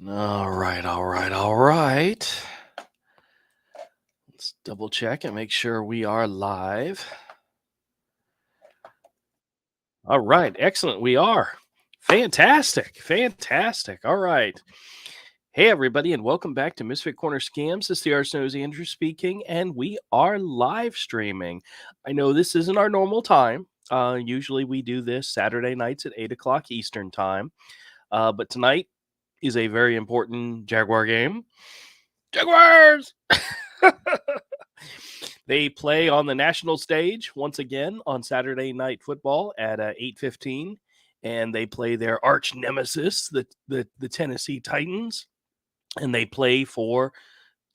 All right, all right, all right. Let's double check and make sure we are live. All right, excellent. We are. Fantastic, fantastic. All right. Hey, everybody, and welcome back to Misfit Corner Scams. This is the Arsenal's Andrew speaking, and we are live streaming. I know this isn't our normal time. Usually we do this Saturday nights at 8 o'clock Eastern time. But tonight is a very important Jaguar game. Jaguars! They play on the national stage once again on Saturday Night Football at 8:15, and they play their arch nemesis, the Tennessee Titans, and they play for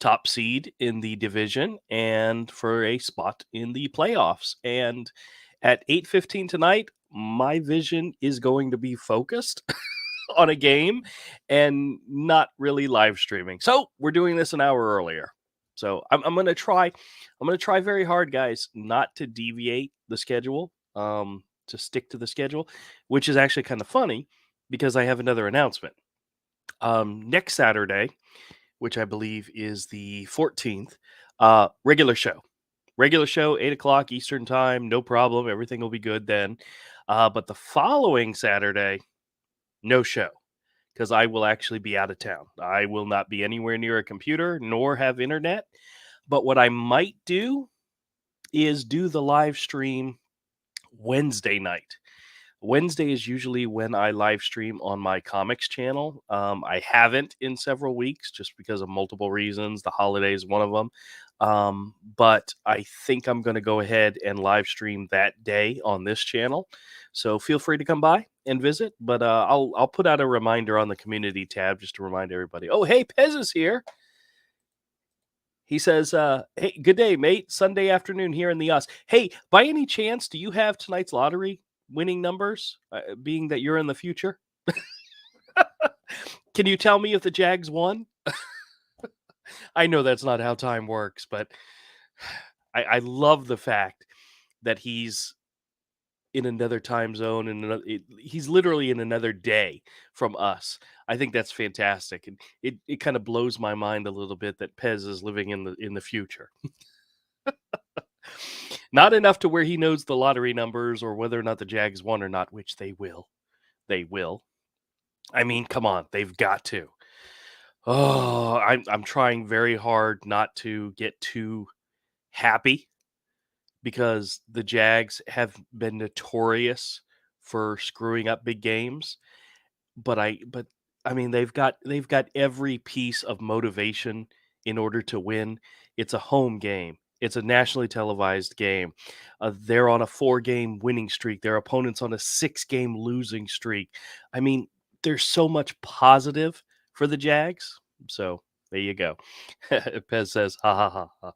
top seed in the division and for a spot in the playoffs. And at 8:15 tonight, my vision is going to be focused on a game and not really live streaming. So we're doing this an hour earlier. So I'm gonna try. I'm gonna try very hard, guys, not to deviate the schedule. To stick to the schedule, which is actually kind of funny because I have another announcement. Next Saturday, which I believe is the 14th, regular show. Regular show, 8 o'clock Eastern time, no problem. Everything will be good then. But the following Saturday, no show because I will actually be out of town. I will not be anywhere near a computer nor have internet. But what I might do is do the live stream Wednesday night. Wednesday is usually when I live stream on my comics channel. I haven't in several weeks just because of multiple reasons. The holiday is one of them. But I think I'm going to go ahead and live stream that day on this channel. So feel free to come by and visit. But I'll put out a reminder on the community tab just to remind everybody. Oh, hey, Pez is here. He says, hey, good day, mate. Sunday afternoon here in the US. Hey, by any chance, do you have tonight's lottery winning numbers, being that you're in the future? Can you tell me if the Jags won? I know that's not how time works, but I love the fact that he's in another time zone and he's literally in another day from us. I think that's fantastic, and it kind of blows my mind a little bit that Pez is living in the future. Not enough to where he knows the lottery numbers or whether or not the Jags won or not, which they will. They will. I mean, come on, they've got to. Oh, I'm trying very hard not to get too happy because the Jags have been notorious for screwing up big games. But I mean they've got every piece of motivation in order to win. It's a home game. It's a nationally televised game. They're on a 4-game winning streak. Their opponent's on a 6-game losing streak. I mean, there's so much positive for the Jags. So there you go. Pez says, ha ha ha ha.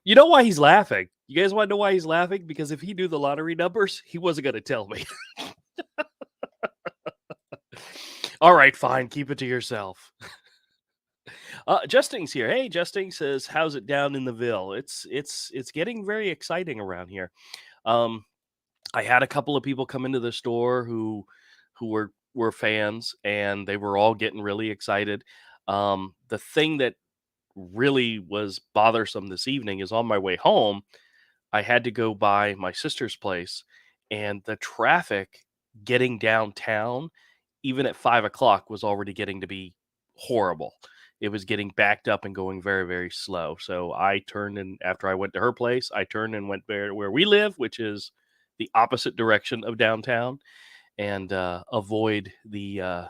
You know why he's laughing? You guys want to know why he's laughing? Because if he knew the lottery numbers, he wasn't going to tell me. All right, fine. Keep it to yourself. Justing's here. Hey, Justing says, "How's it down in the Ville?" It's getting very exciting around here. Um, I had a couple of people come into the store who were fans, and they were all getting really excited. The thing that really was bothersome this evening is on my way home, I had to go by my sister's place, and the traffic getting downtown, even at 5 o'clock, was already getting to be horrible. It was getting backed up and going very, very slow. So I turned, and after I went to her place, I turned and went where we live, which is the opposite direction of downtown, and avoid the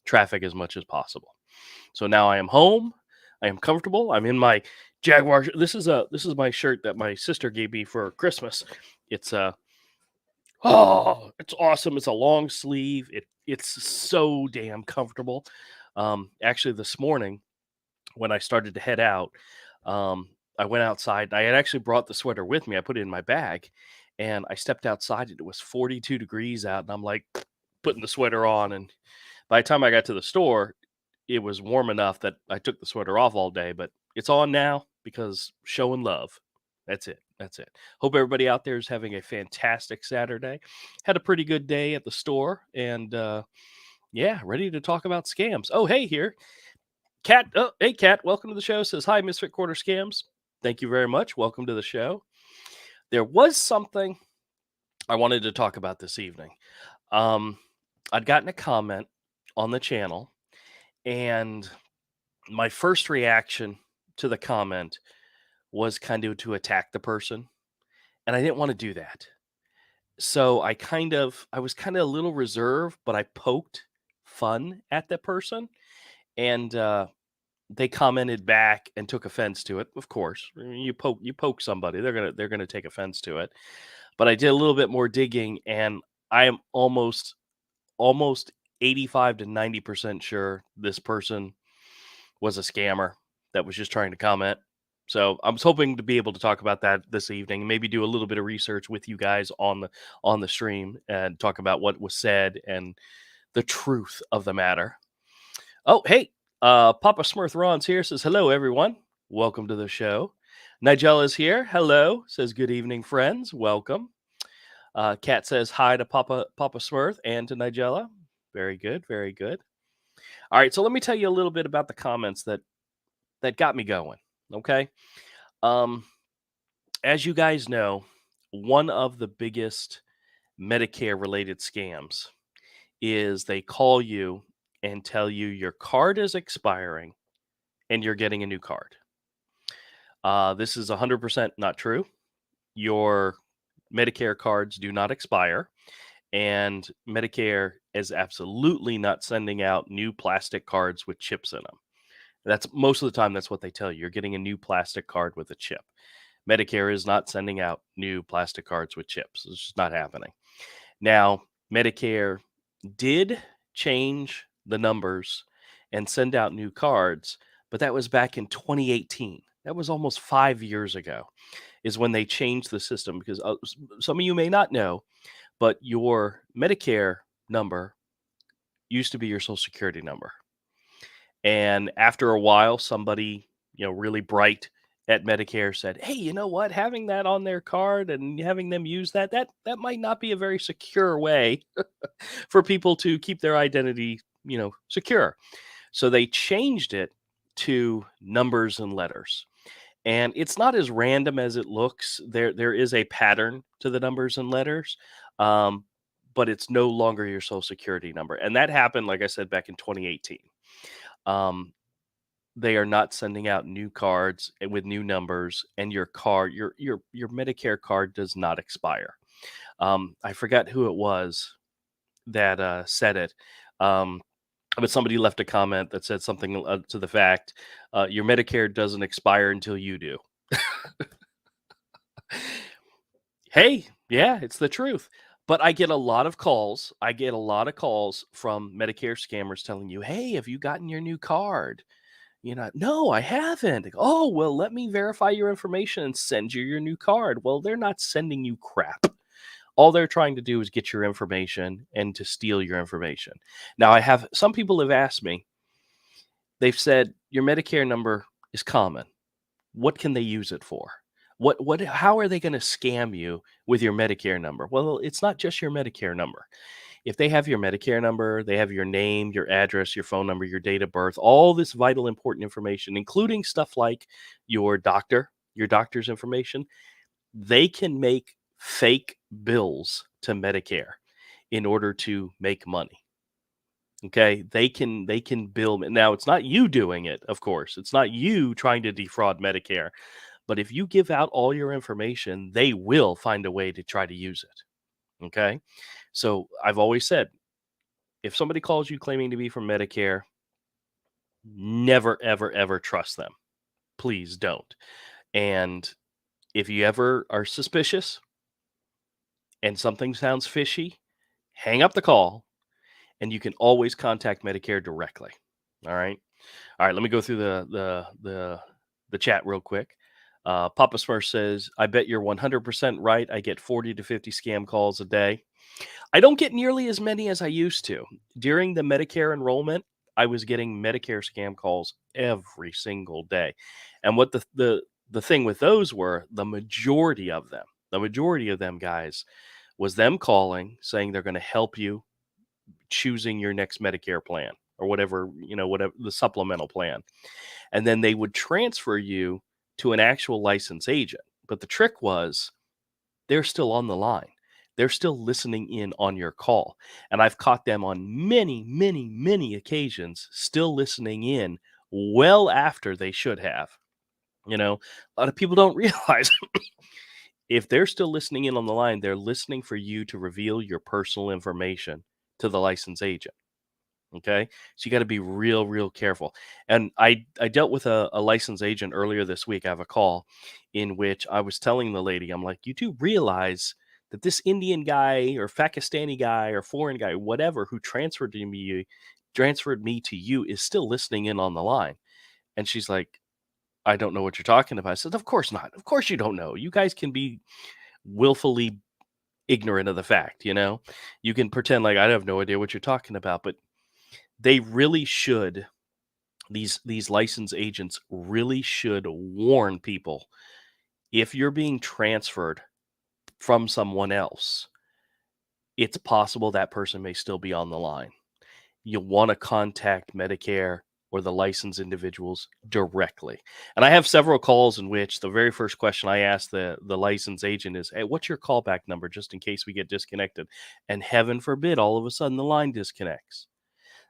traffic as much as possible. So now I am home. I am comfortable. I'm in my Jaguar. This is my shirt that my sister gave me for Christmas. It's it's awesome. It's a long sleeve. It's so damn comfortable. Actually, this morning when I started to head out, um, I went outside. I had actually brought the sweater with me. I put it in my bag, and I stepped outside. And it was 42 degrees out, and I'm like putting the sweater on. And by the time I got to the store, it was warm enough that I took the sweater off all day. But it's on now because showing love. That's it. That's it. Hope everybody out there is having a fantastic Saturday. Had a pretty good day at the store, and Yeah, ready to talk about scams. Oh, hey, here. Cat. Oh, hey, Cat. Welcome to the show. Says, hi, Misfit Quarter Scams. Thank you very much. Welcome to the show. There was something I wanted to talk about this evening. Um, I'd gotten a comment on the channel, and my first reaction to the comment was kind of to attack the person, and I didn't want to do that. So I was kind of a little reserved, but I poked fun at the person, and they commented back and took offense to it. Of course, you poke somebody, they're gonna take offense to it. But I did a little bit more digging, and I am almost 85 to 90% sure this person was a scammer that was just trying to comment. So I was hoping to be able to talk about that this evening, and maybe do a little bit of research with you guys on the stream and talk about what was said and the truth of the matter. Oh, hey, Papa Smurth Ron's here. Says hello, everyone. Welcome to the show. Nigel is here. Hello. Says good evening, friends. Welcome. Kat says hi to Papa Smurth and to Nigella. Very good. Very good. All right, so let me tell you a little bit about the comments that got me going. Okay. Um, as you guys know, one of the biggest Medicare related scams is they call you and tell you your card is expiring and you're getting a new card. This is 100% not true. Your Medicare cards do not expire, and Medicare is absolutely not sending out new plastic cards with chips in them. That's most of the time, that's what they tell you. You're getting a new plastic card with a chip. Medicare is not sending out new plastic cards with chips. It's just not happening. Now, Medicare did change the numbers and send out new cards, but that was back in 2018. That was almost 5 years ago, is when they changed the system. Because some of you may not know, but your Medicare number used to be your Social Security number. And after a while, somebody, really bright at Medicare said, "Hey, you know what? Having that on their card and having them use that might not be a very secure way for people to keep their identity, secure." So they changed it to numbers and letters. And it's not as random as it looks. There is a pattern to the numbers and letters. Um, but it's no longer your social security number. And that happened, like I said, back in 2018. Um, they are not sending out new cards with new numbers, and your card, your Medicare card does not expire. I forgot who it was that said it. Um, but somebody left a comment that said something to the fact, your Medicare doesn't expire until you do. Hey, yeah, it's the truth. But I get a lot of calls. I get a lot of calls from Medicare scammers telling you, "Hey, have you gotten your new card?" No, I haven't. Oh, well, let me verify your information and send you your new card. Well, they're not sending you crap. All they're trying to do is get your information and to steal your information. Now, I have some people have asked me, they've said, your Medicare number is common. What can they use it for? How are they going to scam you with your Medicare number? Well, it's not just your Medicare number. If they have your Medicare number, they have your name, your address, your phone number, your date of birth, all this vital important information, including stuff like your doctor's information. They can make fake bills to Medicare in order to make money. Okay, they can bill. Now, it's not you doing it, of course. It's not you trying to defraud Medicare. But if you give out all your information, they will find a way to try to use it. Okay. So I've always said, if somebody calls you claiming to be from Medicare, never, ever, ever trust them. Please don't. And if you ever are suspicious and something sounds fishy, hang up the call, and you can always contact Medicare directly. All right. All right. Let me go through the chat real quick. Papa Smurf says, "I bet you're 100% right. I get 40 to 50 scam calls a day." I don't get nearly as many as I used to. During the Medicare enrollment, I was getting Medicare scam calls every single day. And what the thing with those were, the majority of them guys, was them calling saying they're going to help you choosing your next Medicare plan or whatever, whatever the supplemental plan. And then they would transfer you to an actual licensed agent. But the trick was they're still on the line. They're still listening in on your call. And I've caught them on many, many, many occasions still listening in well after they should have. A lot of people don't realize if they're still listening in on the line, they're listening for you to reveal your personal information to the licensed agent. Okay. So you got to be real, real careful. And I dealt with a licensed agent earlier this week. I have a call in which I was telling the lady, I'm like, you do realize that this Indian guy or Pakistani guy or foreign guy, whatever, who transferred me to you is still listening in on the line. And she's like, I don't know what you're talking about. I said, of course not. Of course you don't know. You guys can be willfully ignorant of the fact, You can pretend like I have no idea what you're talking about, but they really should. These license agents really should warn people if you're being transferred from someone else, it's possible that person may still be on the line. You'll want to contact Medicare or the licensed individuals directly. And I have several calls in which the very first question I ask the license agent is, hey, what's your callback number just in case we get disconnected? And heaven forbid, all of a sudden the line disconnects.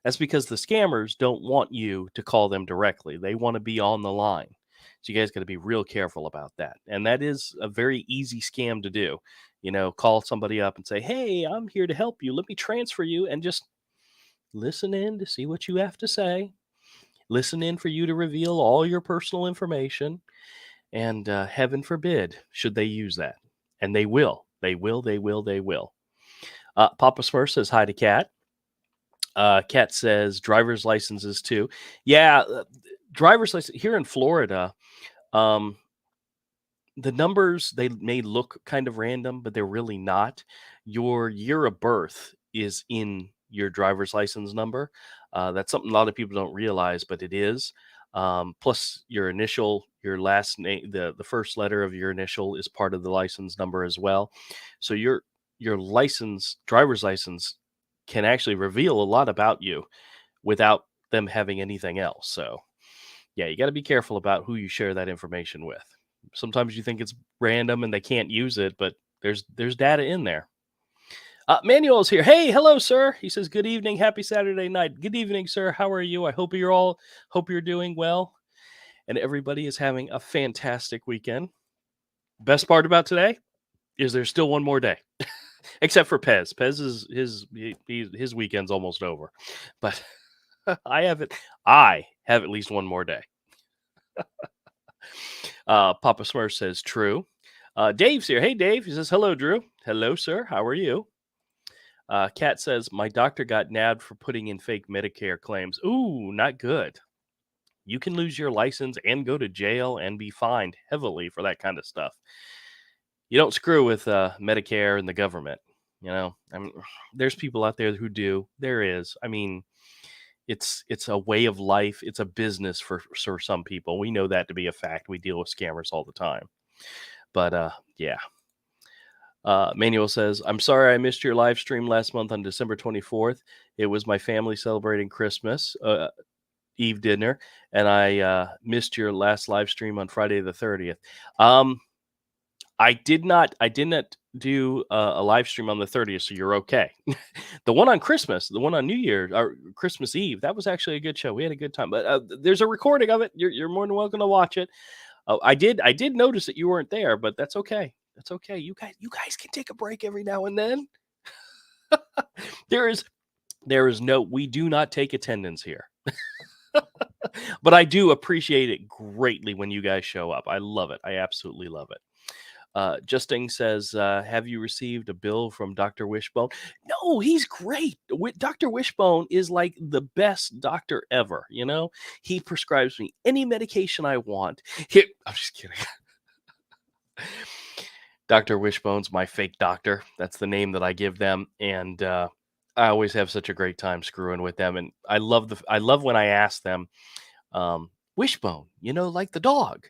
That's because the scammers don't want you to call them directly. They want to be on the line. So you guys got to be real careful about that. And that is a very easy scam to do. Call somebody up and say, hey, I'm here to help you. Let me transfer you, and just listen in to see what you have to say. Listen in for you to reveal all your personal information. And heaven forbid, should they use that. And they will. They will, they will, they will. Papa Smurf says hi to Kat. Kat says driver's licenses too. Yeah, driver's license here in Florida. The numbers, they may look kind of random, but they're really not. Your year of birth is in your driver's license number. That's something a lot of people don't realize, but it is. Plus, your initial, your last name, the first letter of your initial is part of the license number as well. So your driver's license, can actually reveal a lot about you without them having anything else. So, yeah, you got to be careful about who you share that information with. Sometimes you think it's random and they can't use it, but there's data in there. Manuel is here. Hey, hello, sir. He says, good evening. Happy Saturday night. Good evening, sir. How are you? I hope you're doing well. And everybody is having a fantastic weekend. Best part about today is there's still one more day. Except for Pez. Pez is his weekend's almost over. But I have at least one more day. Papa Smurf says true. Dave's here. Hey, Dave. He says, hello, Drew. Hello, sir. How are you? Kat says, my doctor got nabbed for putting in fake Medicare claims. Ooh, not good. You can lose your license and go to jail and be fined heavily for that kind of stuff. You don't screw with Medicare and the government. There's people out there who do. There is. It's a way of life. It's a business for some people. We know that to be a fact. We deal with scammers all the time. But yeah. Manuel says, I'm sorry I missed your live stream last month on December 24th. It was my family celebrating Christmas Eve dinner, and I missed your last live stream on Friday the 30th. I did not do a live stream on the 30th, so you're okay. The one on Christmas, the one on New Year or Christmas Eve, that was actually a good show. We had a good time, but there's a recording of it. You're more than welcome to watch it. I did notice that you weren't there, but that's okay. That's okay. You guys can take a break every now and then. We do not take attendance here. But I do appreciate it greatly when you guys show up. I love it. I absolutely love it. Justin says, have you received a bill from Dr. Wishbone? No, he's great. Dr. Wishbone is like the best doctor ever. He prescribes me any medication I want. I'm just kidding. Dr. Wishbone's my fake doctor. That's the name that I give them. And I always have such a great time screwing with them. And I love when I ask them, Wishbone, like the dog.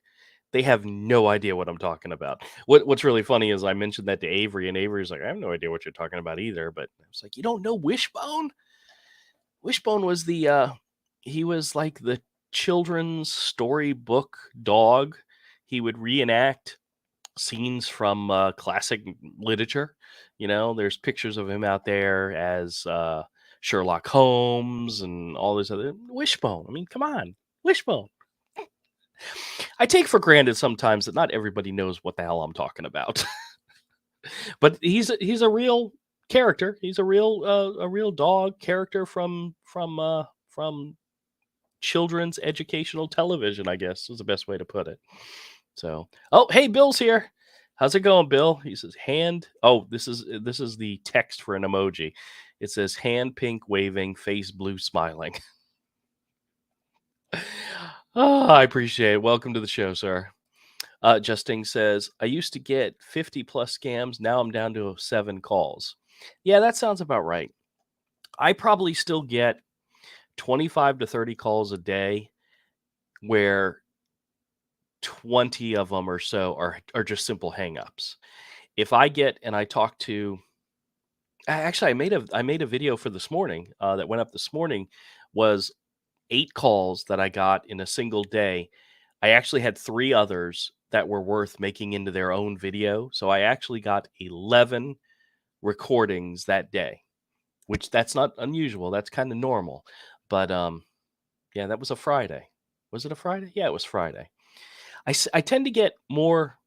They have no idea what I'm talking about. What's really funny is I mentioned that to Avery, and Avery's like, "I have no idea what you're talking about either." But I was like, "You don't know Wishbone? Wishbone was he was like the children's storybook dog. He would reenact scenes from classic literature. There's pictures of him out there as Sherlock Holmes and all this other Wishbone. I mean, come on, Wishbone. I take for granted sometimes that not everybody knows what the hell I'm talking about, but he's a real character. He's a real dog character from children's educational television, I guess is the best way to put it. So, oh, hey, Bill's here. How's it going, Bill? He says hand. Oh, this is the text for an emoji. It says hand pink waving, face blue smiling. Oh, I appreciate it. Welcome to the show, sir. Justine says, I used to get 50 plus scams. Now I'm down to 7 calls. Yeah, that sounds about right. I probably still get 25 to 30 calls a day where 20 of them or so are just simple hangups. If I get and I talk to actually I made a video for this morning that went up this morning was 8 calls that I got in a single day. I actually had 3 others that were worth making into their own video. So I actually got 11 recordings that day, which that's not unusual. That's kind of normal. But yeah, that was a Friday. Was it a Friday? Yeah, it was Friday. I tend to get more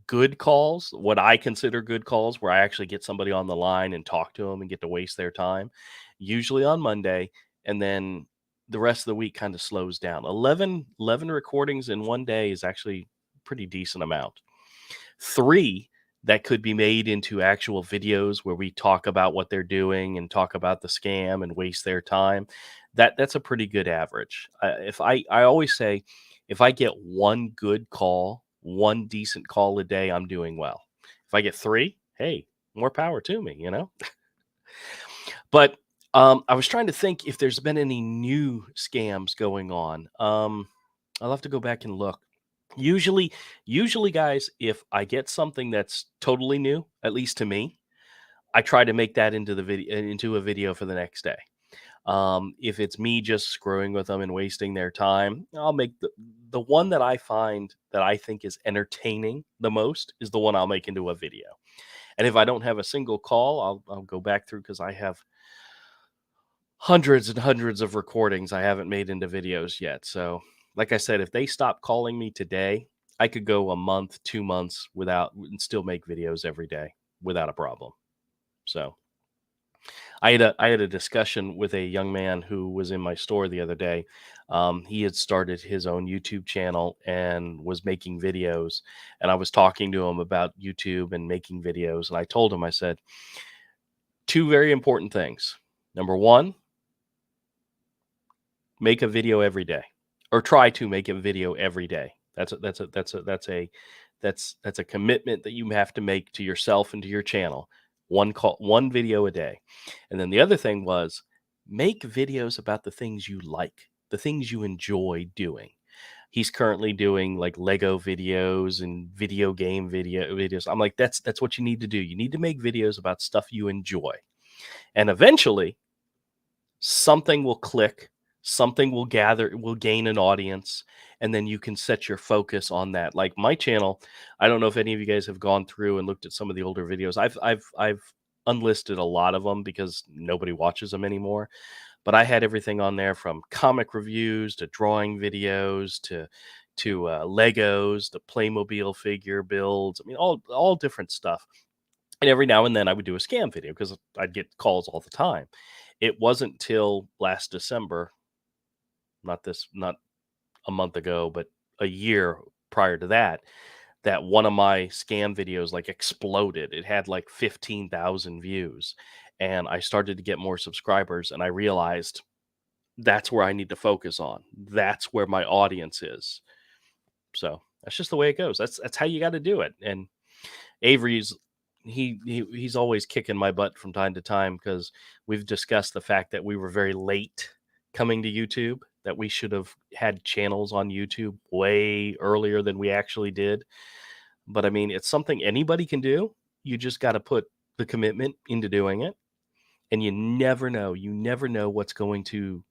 good calls, what I consider good calls, where I actually get somebody on the line and talk to them and get to waste their time, usually on Monday. And then the rest of the week kind of slows down. 11 recordings in one day is actually a pretty decent amount. 3 that could be made into actual videos where we talk about what they're doing and talk about the scam and waste their time. That's a pretty good average. If I always say, if I get one good call, one decent call a day, I'm doing well. If I get 3, hey, more power to me. But I was trying to think if there's been any new scams going on. I'll have to go back and look. Usually, guys, if I get something that's totally new, at least to me, I try to make that into a video for the next day. If it's me just screwing with them and wasting their time, I'll make the one that I find that I think is entertaining the most is the one I'll make into a video. And if I don't have a single call, I'll go back through because I have hundreds and hundreds of recordings I haven't made into videos yet. So, like I said, if they stop calling me today, I could go a month, 2 months without and still make videos every day without a problem. So, I had a discussion with a young man who was in my store the other day. He had started his own YouTube channel and was making videos, and I was talking to him about YouTube and making videos, and I told him, I said, 2 very important things. Number 1, make a video every day, or try to make a video every day. That's a commitment that you have to make to yourself and to your channel. One video a day. And then the other thing was, make videos about the things you like, the things you enjoy doing. He's currently doing like Lego videos and video game videos. I'm like, that's what you need to do. You need to make videos about stuff you enjoy. And eventually something will click, something will gain an audience, and then you can set your focus on that. Like my channel, I don't know if any of you guys have gone through and looked at some of the older videos. I've unlisted a lot of them because nobody watches them anymore. But I had everything on there from comic reviews to drawing videos to Legos, to Playmobil figure builds. I mean, all different stuff. And every now and then I would do a scam video because I'd get calls all the time. It wasn't till last December, not a month ago, but a year prior to that, that one of my scam videos like exploded. It had like 15,000 views, and I started to get more subscribers, and I realized that's where I need to focus on. That's where my audience is. So that's just the way it goes. That's how you got to do it. And Avery's he's always kicking my butt from time to time because we've discussed the fact that we were very late coming to YouTube. that we should have had channels on YouTube way earlier than we actually did. But I mean, it's something anybody can do. You just got to put the commitment into doing it. And you never know. You never know what's going to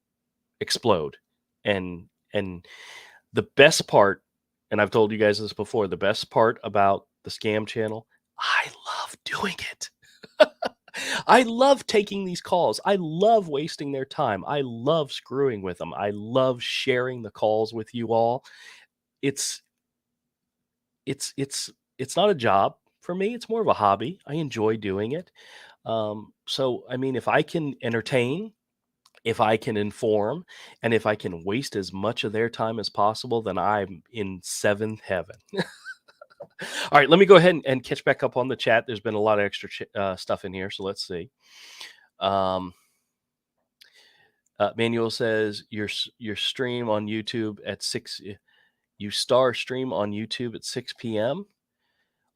explode. And the best part, and I've told you guys this before, the best part about the Scam channel, I love doing it. I love taking these calls. I love wasting their time. I love screwing with them. I love sharing the calls with you all. It's it's it's it's not a job for me. It's more of a hobby. I enjoy doing it. So I mean, if I can entertain, if I can inform, and if I can waste as much of their time as possible, then I'm in seventh heaven. All right, let me go ahead and catch back up on the chat. There's been a lot of extra stuff in here, so let's see. Um, Manuel says your stream on YouTube at 6. You stream on YouTube at 6 p.m.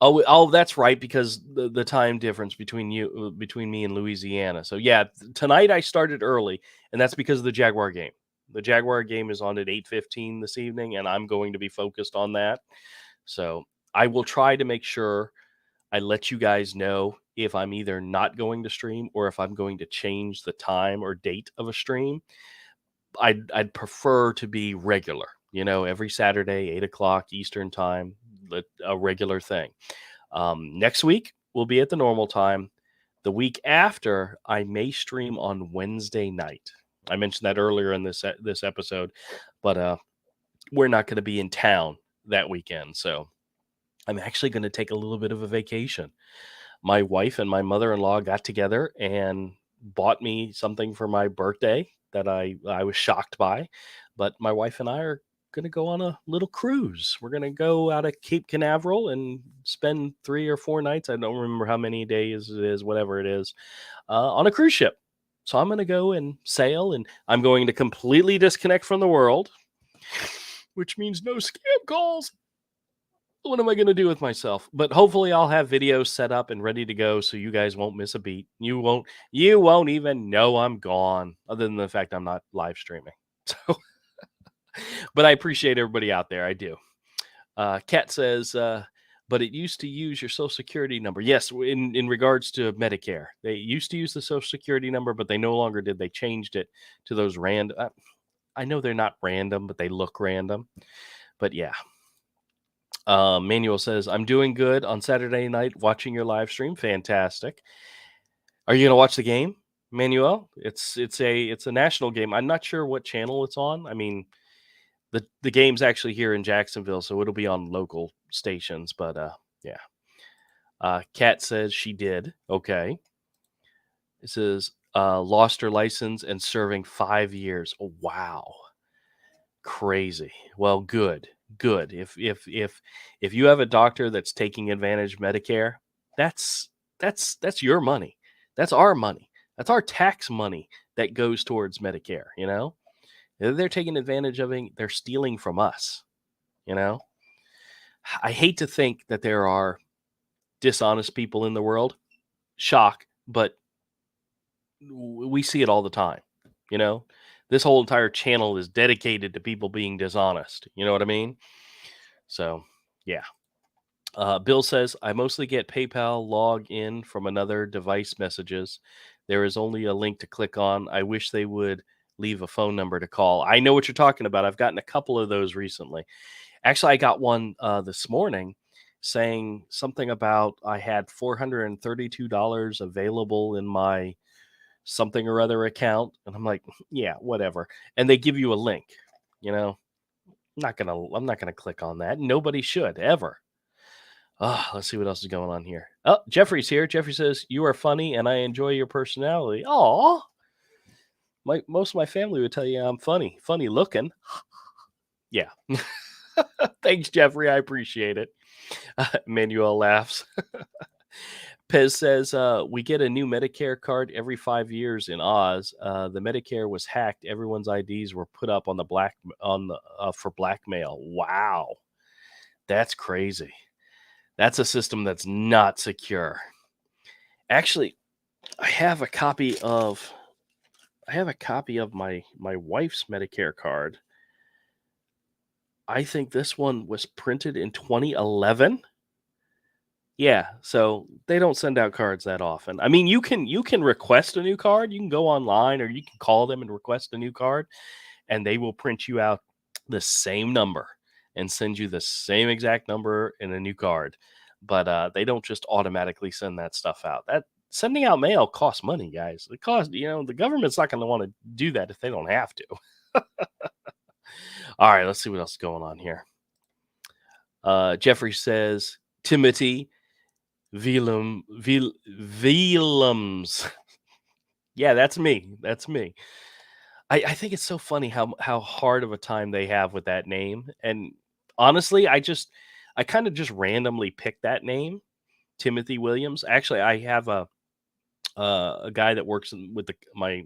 Oh, that's right, because the time difference between me and Louisiana. So yeah, tonight I started early, and that's because of the Jaguar game. The Jaguar game is on at 8:15 this evening, and I'm going to be focused on that. So I will try to make sure I let you guys know if I'm either not going to stream or if I'm going to change the time or date of a stream. I'd prefer to be regular, every Saturday, 8 o'clock Eastern time, a regular thing. Next week will be at the normal time. The week after, I may stream on Wednesday night. I mentioned that earlier in this episode, but we're not going to be in town that weekend, so I'm actually going to take a little bit of a vacation. My wife and my mother-in-law got together and bought me something for my birthday that I was shocked by. But my wife and I are going to go on a little cruise. We're going to go out of Cape Canaveral and spend 3 or 4 nights. I don't remember how many days it is, whatever it is, on a cruise ship. So I'm going to go and sail, and I'm going to completely disconnect from the world, which means no scam calls. What am I going to do with myself? But hopefully I'll have videos set up and ready to go so you guys won't miss a beat. You won't even know I'm gone, other than the fact I'm not live streaming. So, but I appreciate everybody out there. I do. Kat says, but it used to use your social security number. Yes, in regards to Medicare, they used to use the social security number, but they no longer did. They changed it to those random. I know they're not random, but they look random. But yeah. Manuel says, I'm doing good on Saturday night watching your live stream. Fantastic. Are you going to watch the game, Manuel? It's a national game. I'm not sure what channel it's on. I mean, the game's actually here in Jacksonville, so it'll be on local stations. But yeah. Kat says she did. Okay. It says lost her license and serving 5 years. Oh, wow. Crazy. Well, good. If you have a doctor that's taking advantage of Medicare, that's your money. That's our money. That's our tax money that goes towards Medicare, They're taking advantage of it, they're stealing from us, I hate to think that there are dishonest people in the world. Shock, but we see it all the time, This whole entire channel is dedicated to people being dishonest. You know what I mean? So, yeah. Bill says, I mostly get PayPal log in from another device messages. There is only a link to click on. I wish they would leave a phone number to call. I know what you're talking about. I've gotten a couple of those recently. Actually, I got one this morning saying something about I had $432 available in my something or other account. And I'm like, yeah, whatever. And they give you a link, I'm not gonna click on that. Nobody should ever. Let's see what else is going on here. Oh, Jeffrey's here. Jeffrey says, you are funny and I enjoy your personality. Aw. Most of my family would tell you I'm funny looking. Yeah. Thanks, Jeffrey. I appreciate it. Manuel laughs. Pez says, we get a new Medicare card every 5 years in Oz. The Medicare was hacked. Everyone's IDs were put up on for blackmail. Wow. That's crazy. That's a system that's not secure. Actually, I have a copy of I have a copy of my wife's Medicare card. I think this one was printed in 2011. Yeah, so they don't send out cards that often. I mean, you can request a new card. You can go online or you can call them and request a new card, and they will print you out the same number and send you the same exact number in a new card. But they don't just automatically send that stuff out. That sending out mail costs money, guys. It costs, the government's not going to want to do that if they don't have to. All right, let's see what else is going on here. Jeffrey says Timothy Willems. Yeah, that's me. That's me. I think it's so funny how hard of a time they have with that name. And honestly, I kind of just randomly picked that name, Timothy Williams. Actually, I have a guy that works with my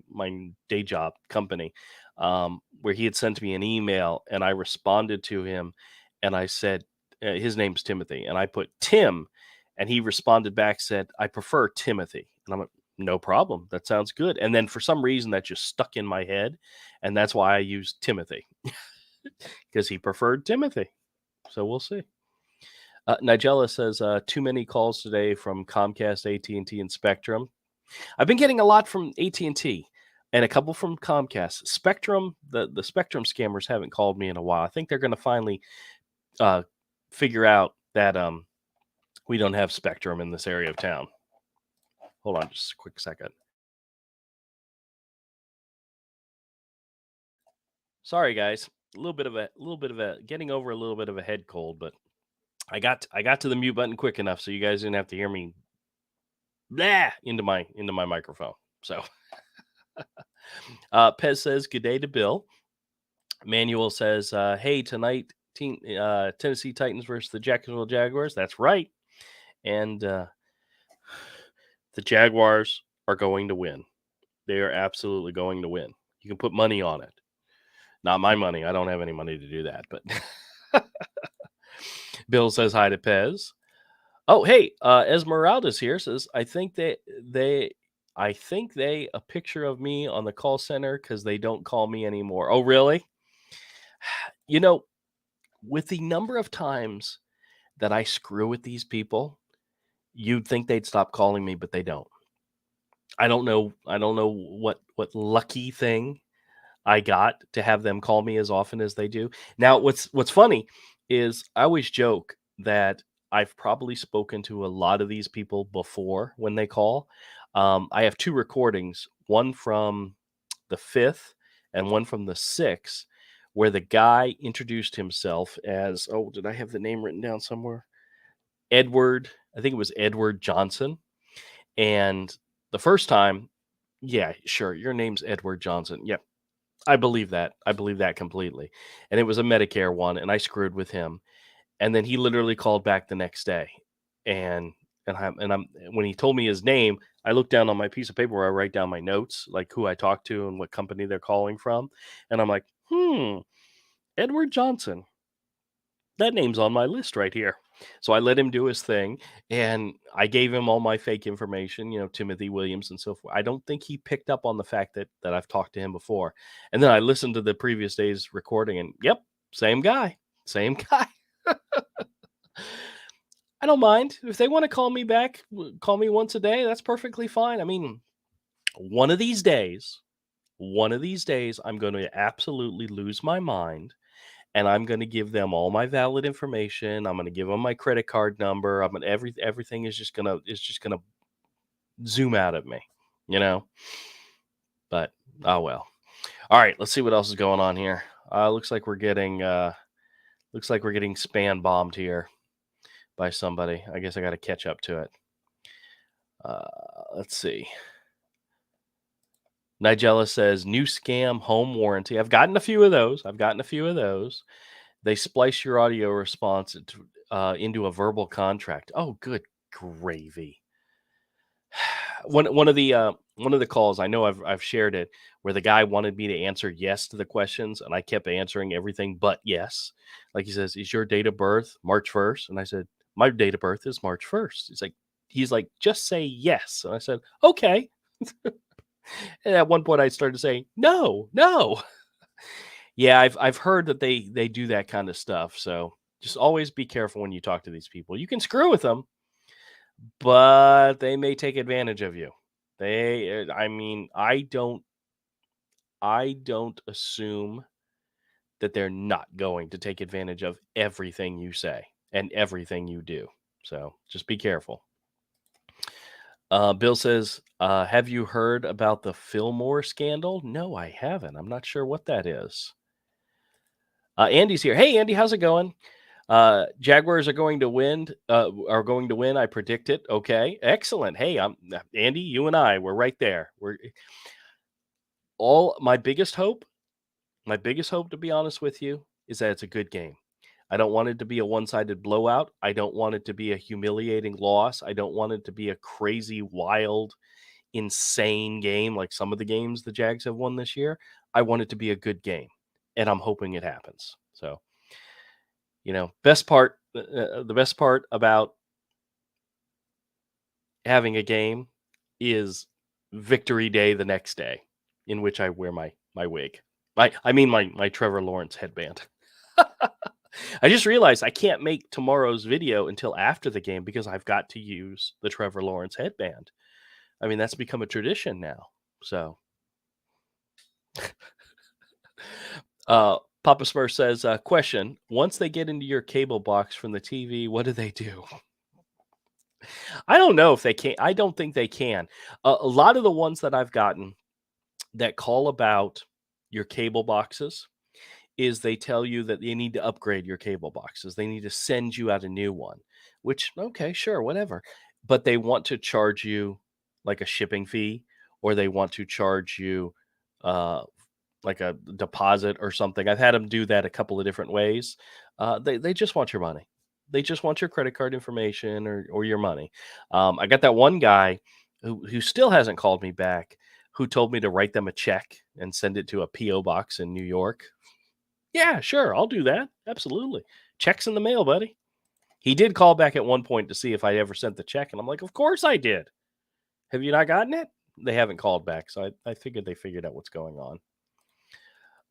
day job company, where he had sent me an email, and I responded to him, and I said his name's Timothy, and I put Tim, and he responded back said I prefer Timothy, and I'm like, no problem, that sounds good. And then for some reason that just stuck in my head, and that's why I used Timothy because he preferred Timothy. So we'll see. Nigella says too many calls today from Comcast, AT&T, and Spectrum. I've been getting a lot from AT&T and a couple from Comcast. Spectrum, the Spectrum scammers haven't called me in a while. I think they're going to finally figure out that we don't have Spectrum in this area of town. Hold on just a quick second. Sorry guys. A little bit of a getting over a little bit of a head cold, but I got to the mute button quick enough so you guys didn't have to hear me blah into my microphone. So Pez says good day to Bill. Manuel says, hey, tonight, Tennessee Titans versus the Jacksonville Jaguars. That's right. And the Jaguars are going to win. They are absolutely going to win. You can put money on it. Not my money. I don't have any money to do that. But Bill says hi to Pez. Oh, hey, Esmeralda's here. Says, I think they a picture of me on the call center because they don't call me anymore. Oh, really? With the number of times that I screw with these people, you'd think they'd stop calling me, but they don't. I don't know what lucky thing I got to have them call me as often as they do. Now, what's funny is I always joke that I've probably spoken to a lot of these people before when they call. I have two recordings, one from the 5th and one from the 6th, where the guy introduced himself as, oh, did I have the name written down somewhere? Edward, I think it was Edward Johnson. And the first time, yeah, sure, your name's Edward Johnson. Yep, I believe that. I believe that completely. And it was a Medicare one, and I screwed with him. And then he literally called back the next day. And when he told me his name, I looked down on my piece of paper where I write down my notes, like who I talked to and what company they're calling from. And I'm like, Edward Johnson. That name's on my list right here. So I let him do his thing, and I gave him all my fake information, Timothy Williams and so forth. I don't think he picked up on the fact that I've talked to him before. And then I listened to the previous day's recording, and yep, same guy. I don't mind. If they want to call me back, call me once a day, that's perfectly fine. I mean, one of these days, I'm going to absolutely lose my mind, and I'm going to give them all my valid information. I'm going to give them my credit card number. Everything is just going to zoom out at me, But oh well. All right, let's see what else is going on here. Looks like we're getting spam bombed here by somebody. I guess I got to catch up to it. Let's see. Nigella says new scam home warranty. I've gotten a few of those. They splice your audio response into a verbal contract. Oh, good gravy. One of the calls, I know I've shared it, where the guy wanted me to answer yes to the questions, and I kept answering everything but yes. Like he says, is your date of birth March 1st? And I said, my date of birth is March 1st. He's like, just say yes. And I said, okay. And at one point I started saying, "No, no." Yeah, I've heard that they do that kind of stuff. So just always be careful when you talk to these people. You can screw with them, but they may take advantage of you. I mean, I don't assume that they're not going to take advantage of everything you say and everything you do. So just be careful. Bill says, "Have you heard about the Fillmore scandal?" No, I haven't. I'm not sure what that is. Andy's here. Hey, Andy, how's it going? Jaguars are going to win. Are going to win. I predict it. Okay, excellent. Hey, I'm Andy. You and I, we're right there. We're all my biggest hope. My biggest hope, to be honest with you, is that it's a good game. I don't want it to be a one-sided blowout. I don't want it to be a humiliating loss. I don't want it to be a crazy, wild, insane game like some of the games the Jags have won this year. I want it to be a good game, and I'm hoping it happens. So, the best part about having a game is victory day the next day, in which I wear my wig. I mean my Trevor Lawrence headband. I just realized I can't make tomorrow's video until after the game because I've got to use the Trevor Lawrence headband. I mean, that's become a tradition now. So, Papa Smurf says, question: once they get into your cable box from the TV, what do they do? I don't know if they can. I don't think they can. A lot of the ones that I've gotten that call about your cable boxes is they tell you that you need to upgrade your cable boxes. They need to send you out a new one, which, okay, sure, whatever. But they want to charge you like a shipping fee, or they want to charge you uh, like a deposit or something. I've had them do that a couple of different ways. They just want your money. They just want your credit card information or your money. I got that one guy who still hasn't called me back, who told me to write them a check and send it to a PO box in New York. Yeah, sure, I'll do that. Absolutely. Checks in the mail, buddy. He did call back at one point to see if I ever sent the check, and I'm like, of course I did. Have you not gotten it? They haven't called back, so I figured they figured out what's going on.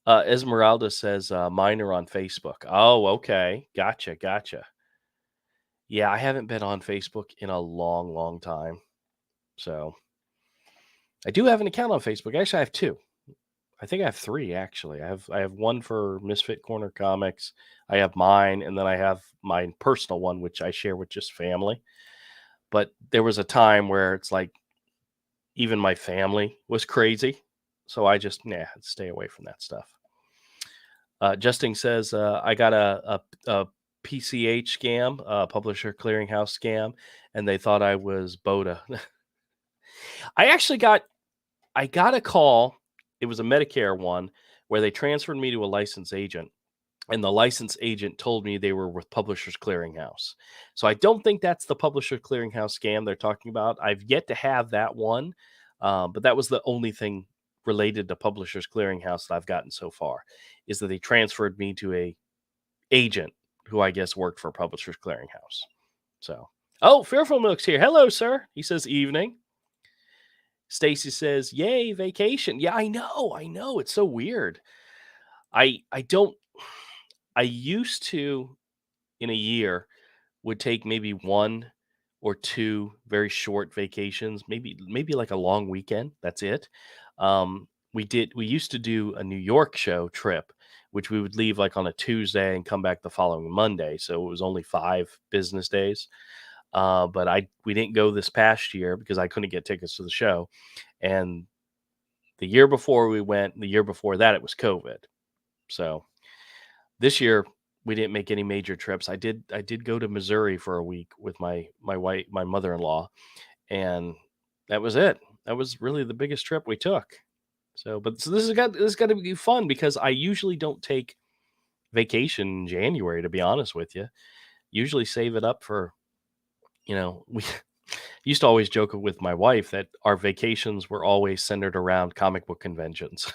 Esmeralda says, mine are on Facebook. Oh, okay. Gotcha. Yeah, I haven't been on Facebook in a long, long time. So I do have an account on Facebook. Actually, I have two. I think I have three actually. I have one for Misfit Corner Comics. I have mine, and then I have my personal one, which I share with just family. But there was a time where it's like even my family was crazy, so I just stay away from that stuff. Justin says I got a PCH scam, publisher clearinghouse scam, and they thought I was Boda. I got a call. It was a Medicare one where they transferred me to a licensed agent, and the licensed agent told me they were with Publishers Clearinghouse. So I don't think that's the Publisher Clearinghouse scam they're talking about. I've yet to have that one, but that was the only thing related to Publishers Clearinghouse that I've gotten so far, is that they transferred me to a agent who I guess worked for Publishers Clearinghouse. So, Fearful Milk's here. Hello, sir. He says evening. Stacy says, "Yay, vacation." Yeah, I know. It's so weird. I don't. I used to in a year would take maybe one or two very short vacations, maybe like a long weekend. That's it. We used to do a New York show trip, which we would leave like on a Tuesday and come back the following Monday. So it was only 5 business days. But we didn't go this past year because I couldn't get tickets to the show. And the year before we went, the year before that, it was COVID. So this year we didn't make any major trips. I did go to Missouri for a week with my mother-in-law, and that was it. That was really the biggest trip we took. So this has got to be fun because I usually don't take vacation in January, to be honest with you. Usually save it up for, we used to always joke with my wife that our vacations were always centered around comic book conventions.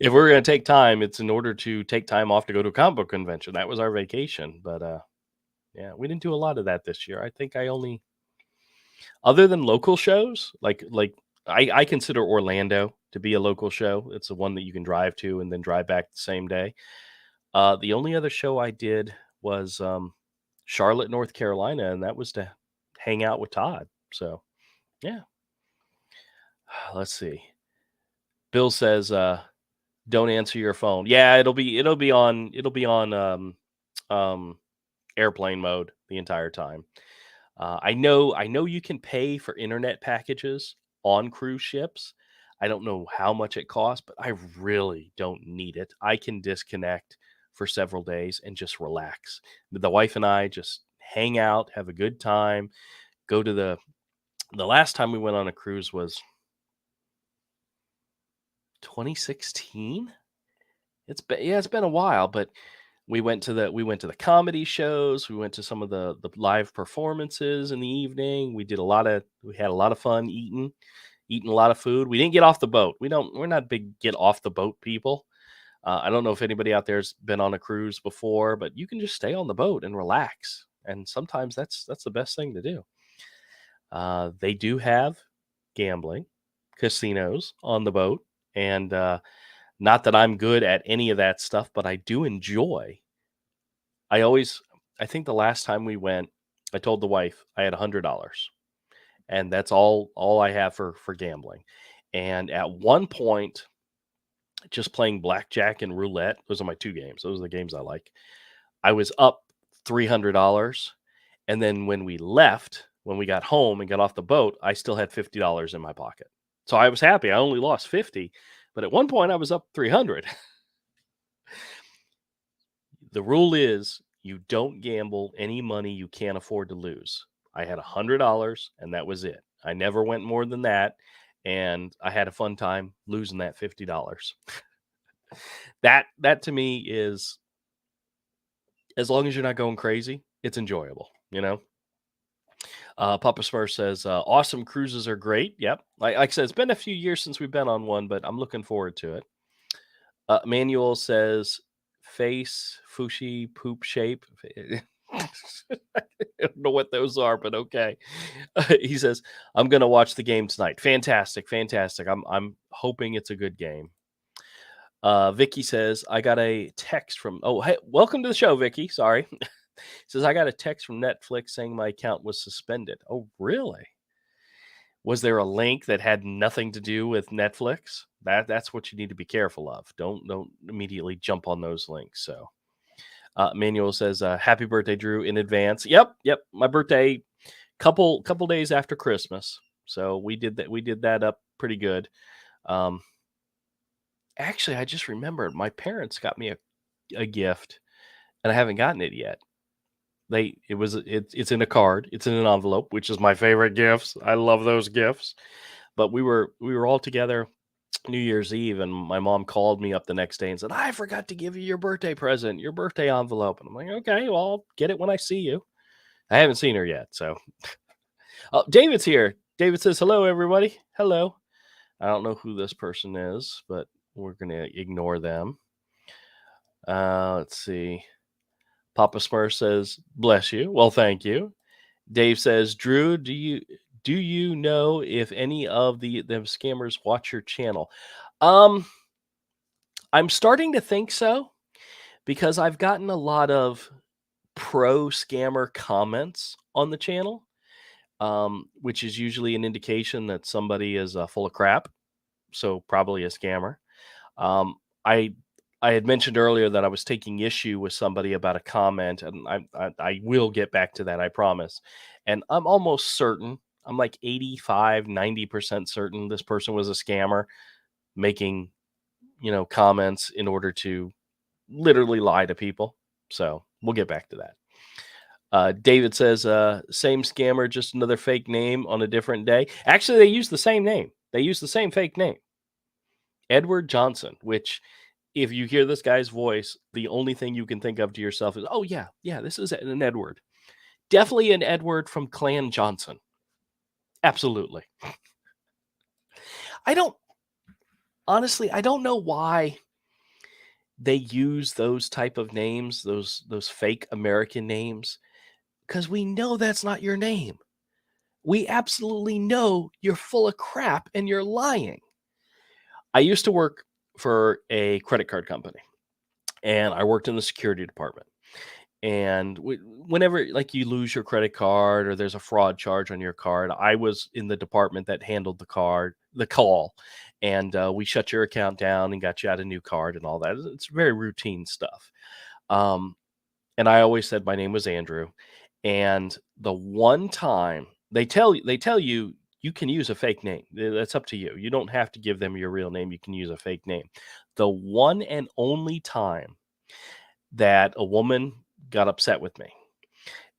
If we're going to take time, it's in order to take time off to go to a comic book convention. That was our vacation. But yeah, we didn't do a lot of that this year. I think I only, other than local shows, like I consider Orlando to be a local show. It's the one that you can drive to and then drive back the same day. The only other show I did was Charlotte, North Carolina, and that was to hang out with Todd. So yeah, let's see. Bill says, "Don't answer your phone." Yeah, it'll be on um, airplane mode the entire time. I know you can pay for internet packages on cruise ships. I don't know how much it costs, but I really don't need it. I can disconnect for several days and just relax. The wife and I just hang out, have a good time, go to the last time we went on a cruise was 2016. It's been a while, but we went to the comedy shows, we went to some of the live performances in the evening. We had a lot of fun eating a lot of food. We didn't get off the boat. We're not big get off the boat people. I don't know if anybody out there's been on a cruise before, but you can just stay on the boat and relax. And sometimes that's the best thing to do. They do have gambling casinos on the boat, and not that I'm good at any of that stuff, but I do enjoy. I always, I think the last time we went, I told the wife I had $100, and that's all I have for gambling. And at one point, just playing blackjack and roulette, those are my two games. Those are the games I like. I was up $300, and then when we got home and got off the boat, I still had $50 in my pocket. So I was happy. I only lost 50, but at one point I was up 300. The rule is you don't gamble any money you can't afford to lose. I had $100 and that was it. I never went more than that, and I had a fun time losing that $50. That to me is, as long as you're not going crazy, it's enjoyable, you know? Papa Smurf says, awesome cruises are great. Yep. Like I said, it's been a few years since we've been on one, but I'm looking forward to it. Manuel says, face, fushi, poop shape. I don't know what those are, but okay. He says, I'm going to watch the game tonight. Fantastic. Fantastic. I'm hoping it's a good game. Vicky says, I got a text from, oh, hey, welcome to the show, Vicky. Sorry. Says, I got a text from Netflix saying my account was suspended. Oh, really? Was there a link that had nothing to do with Netflix? That's what you need to be careful of. Don't immediately jump on those links. So, Manuel says, "Happy birthday, Drew, in advance." Yep. My birthday, couple days after Christmas. So we did that. We did that up pretty good. Um, Actually, I just remembered my parents got me a gift, and I haven't gotten it yet. It's in a card. It's in an envelope, which is my favorite gifts. I love those gifts. But we were all together New Year's Eve, and my mom called me up the next day and said, "I forgot to give you your birthday present, your birthday envelope." And I'm like, "Okay, well, I'll get it when I see you." I haven't seen her yet, so. Oh, David's here. David says, "Hello, everybody." Hello. I don't know who this person is, but we're gonna ignore them. Let's see. Papa Smurf says, "Bless you." Well, thank you. Dave says, "Drew, do you know if any of the scammers watch your channel?" Um, I'm starting to think so, because I've gotten a lot of pro scammer comments on the channel, which is usually an indication that somebody is full of crap. So probably a scammer. Um, I I had mentioned earlier that I was taking issue with somebody about a comment, and I will get back to that, I promise. And I'm almost certain, I'm like 85-90% certain this person was a scammer making, comments in order to literally lie to people. So we'll get back to that. David says, same scammer, just another fake name on a different day. Actually, they use the same name. They use the same fake name, Edward Johnson, which, if you hear this guy's voice, the only thing you can think of to yourself is, oh, yeah, this is an Edward. Definitely an Edward from Clan Johnson. Absolutely. I don't, honestly, I don't know why they use those type of names, those fake American names, because we know that's not your name. We absolutely know you're full of crap and you're lying. I used to work for a credit card company, and I worked in the security department. And whenever like you lose your credit card or there's a fraud charge on your card, I was in the department that handled the call, and we shut your account down and got you out a new card and all that. It's very routine stuff. Um, and I always said my name was Andrew. And the one time they tell you you can use a fake name. That's up to you. You don't have to give them your real name. You can use a fake name. The one and only time that a woman got upset with me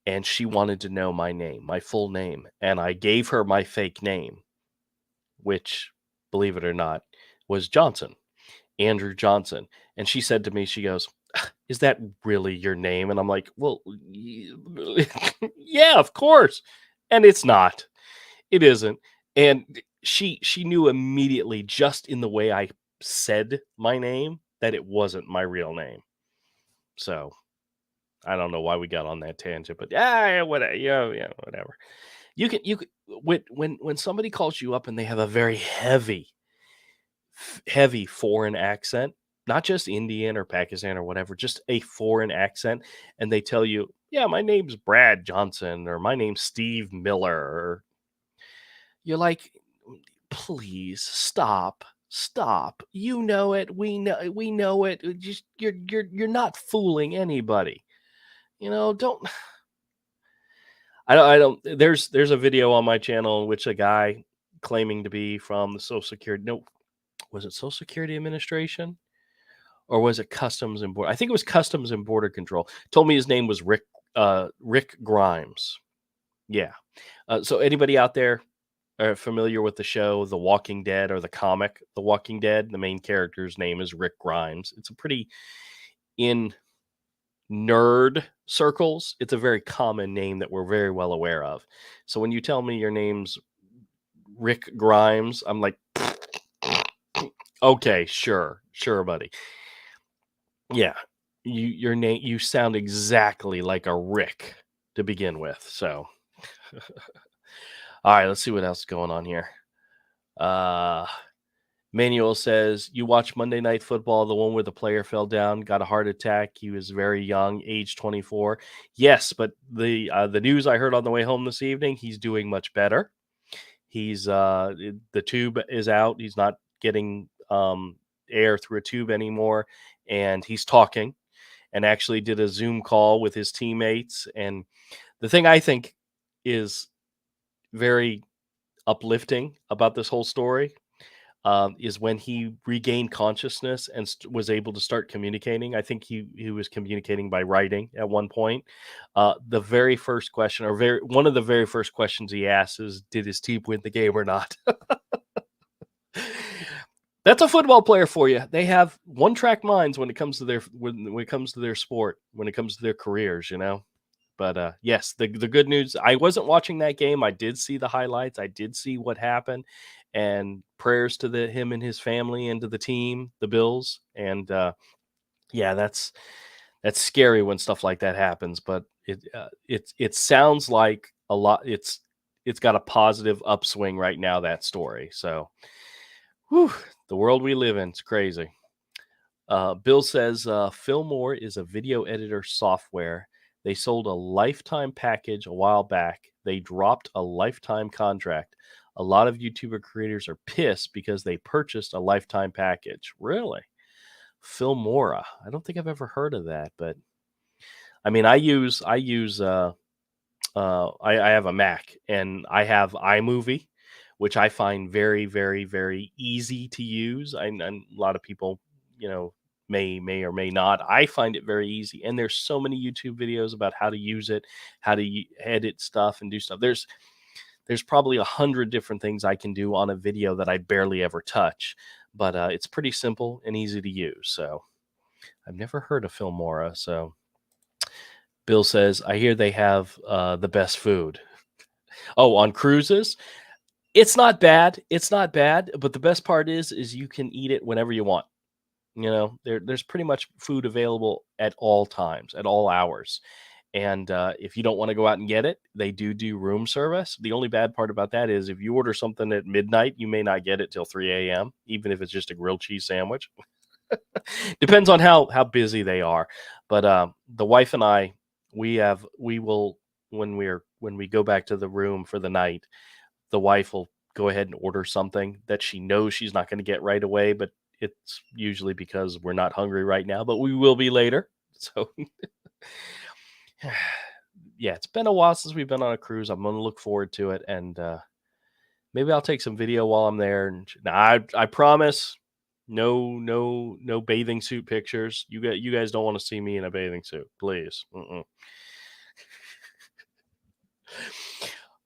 and she wanted to know my name, my full name, and I gave her my fake name, which, believe it or not, was Johnson, Andrew Johnson. And she said to me, she goes, "Is that really your name?" And I'm like, "Well, yeah, of course." And it's not. It isn't. And she knew immediately just in the way I said my name that it wasn't my real name. So I don't know why we got on that tangent, but yeah, whatever. Yeah, whatever. You can when somebody calls you up and they have a very heavy foreign accent, not just Indian or Pakistan or whatever, just a foreign accent, and they tell you, "Yeah, my name's Brad Johnson," or "My name's Steve Miller," or you're like, "Please stop. Stop. You know it. We know it. Just you're not fooling anybody. Don't I don't there's a video on my channel in which a guy claiming to be from the Social Security no, was it Social Security Administration? Or was it Customs and Border? I think it was Customs and Border Control. Told me his name was Rick Grimes. Yeah. So anybody out there are familiar with the show The Walking Dead or the comic The Walking Dead? The main character's name is Rick Grimes. It's a pretty in nerd circles, it's a very common name that we're very well aware of. So when you tell me your name's Rick Grimes, I'm like, okay, sure, buddy. Yeah, your name, you sound exactly like a Rick to begin with. So, all right, let's see what else is going on here. Uh, Manuel says, "You watch Monday Night Football, the one where the player fell down, got a heart attack. He was very young, age 24." Yes, but the news I heard on the way home this evening, he's doing much better. He's the tube is out. He's not getting air through a tube anymore, and he's talking. And actually did a Zoom call with his teammates. And the thing I think is very uplifting about this whole story is when he regained consciousness and was able to start communicating. I think he was communicating by writing at one point. The very first question, or one of the very first questions he asked is, "Did his team win the game or not?" That's a football player for you. They have one track minds when it comes to when it comes to their sport, when it comes to their careers. But yes, the good news, I wasn't watching that game. I did see the highlights. I did see what happened, and prayers to him and his family and to the team, the Bills. And yeah, that's scary when stuff like that happens. But it sounds like a lot. It's got a positive upswing right now. That story. So, whew, the world we live in, it's crazy. Bill says Fillmore is a video editor software. They sold a lifetime package a while back. They dropped a lifetime contract. A lot of YouTuber creators are pissed because they purchased a lifetime package. Really? Filmora. I don't think I've ever heard of that, but I mean, I have a Mac and I have iMovie, which I find very, very, very easy to use. And a lot of people, may or may not. I find it very easy, and there's so many YouTube videos about how to use it, how to edit stuff and do stuff. There's probably 100 different things I can do on a video that I barely ever touch, but it's pretty simple and easy to use. So I've never heard of Filmora. So Bill says, I hear they have the best food. Oh, on cruises? It's not bad. It's not bad. But the best part is you can eat it whenever you want. There's pretty much food available at all times, at all hours. And if you don't want to go out and get it, they do room service. The only bad part about that is if you order something at midnight, you may not get it till 3 a.m., even if it's just a grilled cheese sandwich. Depends on how busy they are. But the wife and I, we will when we go back to the room for the night, the wife will go ahead and order something that she knows she's not going to get right away, but it's usually because we're not hungry right now, but we will be later. So yeah, it's been a while since we've been on a cruise. I'm going to look forward to it, and maybe I'll take some video while I'm there. And I promise, no bathing suit pictures. You guys don't want to see me in a bathing suit, please.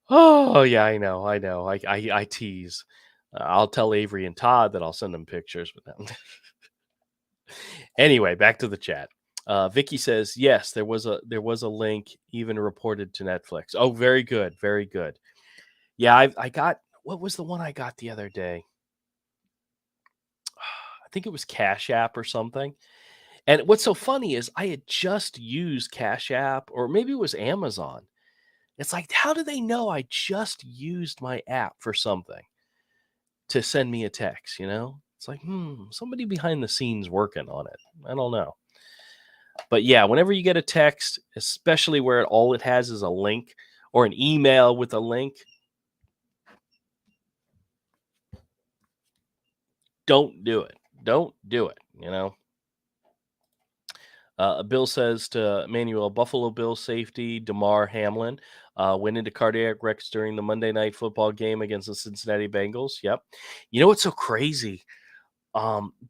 Oh yeah, I know. I tease. I'll tell Avery and Todd that I'll send them pictures, but anyway, back to the chat. Vicky says yes, there was a link even reported to Netflix. Oh, very good, very good. Yeah, I got, what was the one I got the other day? I think it was Cash App or something. And what's so funny is I had just used Cash App, or maybe it was Amazon. It's like, how do they know I just used my app for something to send me a text? It's like, somebody behind the scenes working on it. I don't know. But yeah, whenever you get a text, especially where all it has is a link, or an email with a link, don't do it. Don't do it. Bill says to Manuel, Buffalo Bills safety Damar Hamlin went into cardiac wrecks during the Monday Night Football game against the Cincinnati Bengals. Yep. You know what's so crazy?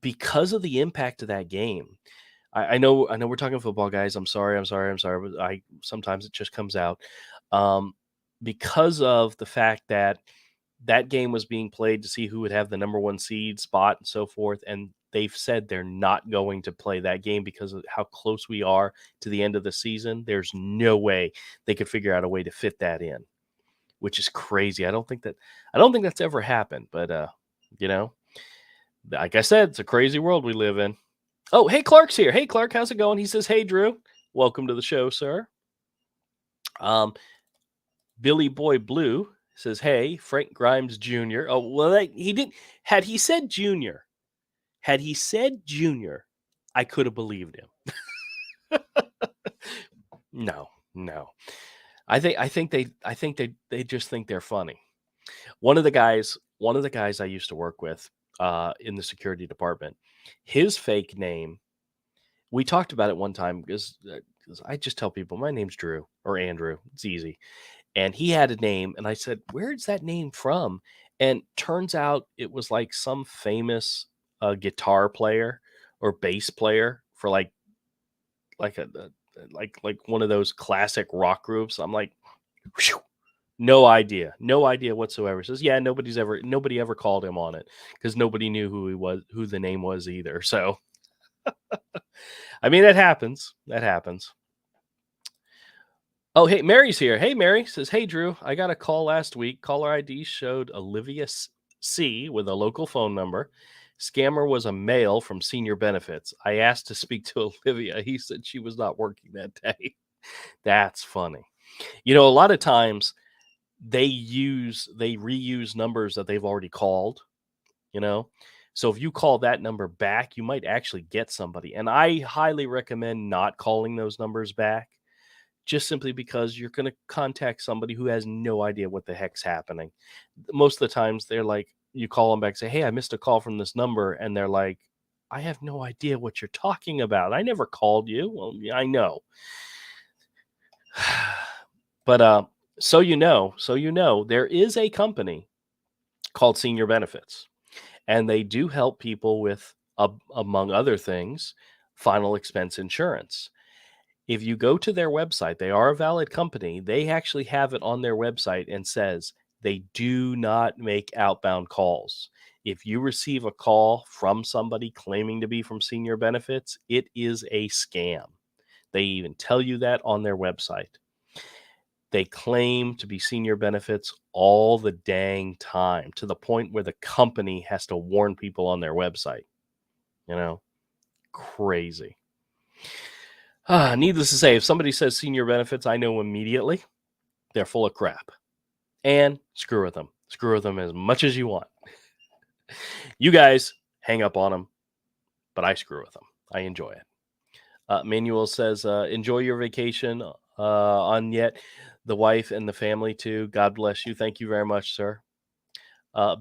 Because of the impact of that game, I know we're talking football, guys. I'm sorry, but I sometimes it just comes out. Because of the fact that that game was being played to see who would have the number one seed spot and so forth, and they've said they're not going to play that game because of how close we are to the end of the season. There's no way they could figure out a way to fit that in, which is crazy. I don't think that's ever happened, but you know, like I said, it's a crazy world we live in. Oh, hey, Clark's here. Hey, Clark, how's it going? He says, hey, Drew, welcome to the show, sir. Billy Boy Blue says, hey, Frank Grimes Jr. Oh, well, he didn't. Had he said Junior, I could have believed him. No. I think they just think they're funny. One of the guys I used to work with in the security department, his fake name, we talked about it one time because I just tell people my name's Drew or Andrew. It's easy. And he had a name, and I said, where's that name from? And turns out it was like some famous guitar player or bass player for like like one of those classic rock groups. I'm like, whew, no idea whatsoever. Says, yeah, nobody ever called him on it because nobody knew who the name was either. So, I mean, that happens. Oh, hey, Mary's here. Hey, Mary says, hey, Drew, I got a call last week. Caller ID showed Olivia C with a local phone number. Scammer was a male from Senior Benefits. I asked to speak to Olivia. He said she was not working that day. That's funny. A lot of times they reuse numbers that they've already called, So if you call that number back, you might actually get somebody. And I highly recommend not calling those numbers back, just simply because you're going to contact somebody who has no idea what the heck's happening. Most of the times they're like, you call them back, say, hey, I missed a call from this number. And they're like, I have no idea what you're talking about. I never called you. Well, yeah, I know. But so there is a company called Senior Benefits, and they do help people with, among other things, final expense insurance. If you go to their website, they are a valid company. They actually have it on their website and says they do not make outbound calls. If you receive a call from somebody claiming to be from Senior Benefits, it is a scam. They even tell you that on their website. They claim to be Senior Benefits all the dang time, to the point where the company has to warn people on their website. Crazy. Needless to say, if somebody says senior benefits, I know immediately they're full of crap. And screw with them. Screw with them as much as you want. You guys hang up on them, but I screw with them. I enjoy it. Manuel says, enjoy your vacation on yet. The wife and the family too. God bless you. Thank you very much, sir.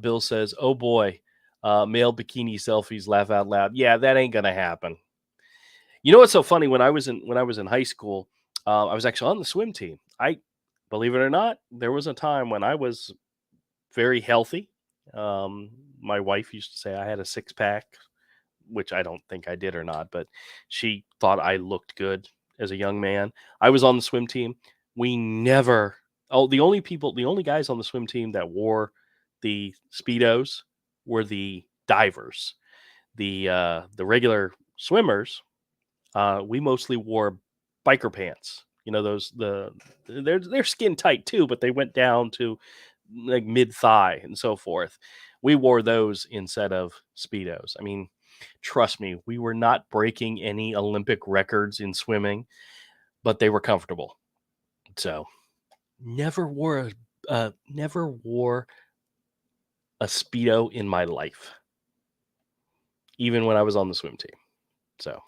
Bill says, oh boy, male bikini selfies, laugh out loud. Yeah, that ain't gonna happen. You know what's so funny? When I was in high school, I was actually on the swim team. I believe it or not, there was a time when I was very healthy. My wife used to say I had a six pack, which I don't think I did or not, but she thought I looked good as a young man. I was on the swim team. We never, the only guys on the swim team that wore the Speedos were the divers. The regular swimmers, we mostly wore biker pants. You know, they're skin tight too, but they went down to like mid thigh and so forth. We wore those instead of Speedos. I mean, trust me, we were not breaking any Olympic records in swimming, but they were comfortable. So never wore a Speedo in my life, even when I was on the swim team. So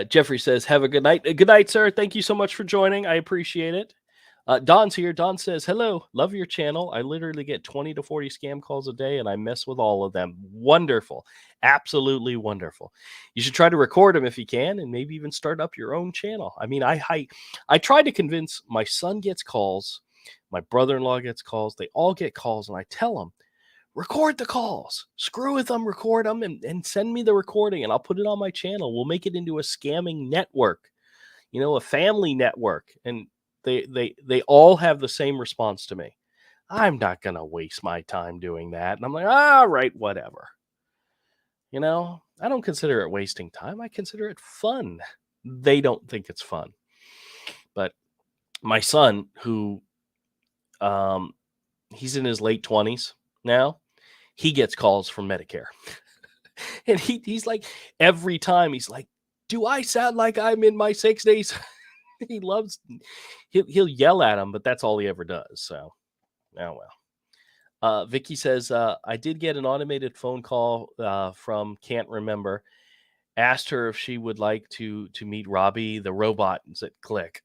Jeffrey says, have a good night. Good night, sir. Thank you so much for joining. I appreciate it. Don's here. Don says, hello, love your channel. I literally get 20 to 40 scam calls a day and I mess with all of them. Wonderful. Absolutely wonderful. You should try to record them if you can and maybe even start up your own channel. I mean, I try to convince my son gets calls. My brother-in-law gets calls. They all get calls and I tell them, record the calls, screw with them, record them and send me the recording and I'll put it on my channel. We'll make it into a scamming network, you know, a family network. And they all have the same response to me. I'm not going to waste my time doing that. And I'm like, all right, whatever. You know, I don't consider it wasting time. I consider it fun. They don't think it's fun. But my son, who he's in his late 20s now, he gets calls from Medicare. And he's like, every time he's like, do I sound like I'm in my 60s? He loves, he'll yell at him, but that's all he ever does. So, oh well. Vicky says, I did get an automated phone call from can't remember. Asked her if she would like to meet Robbie the robot. And said, click.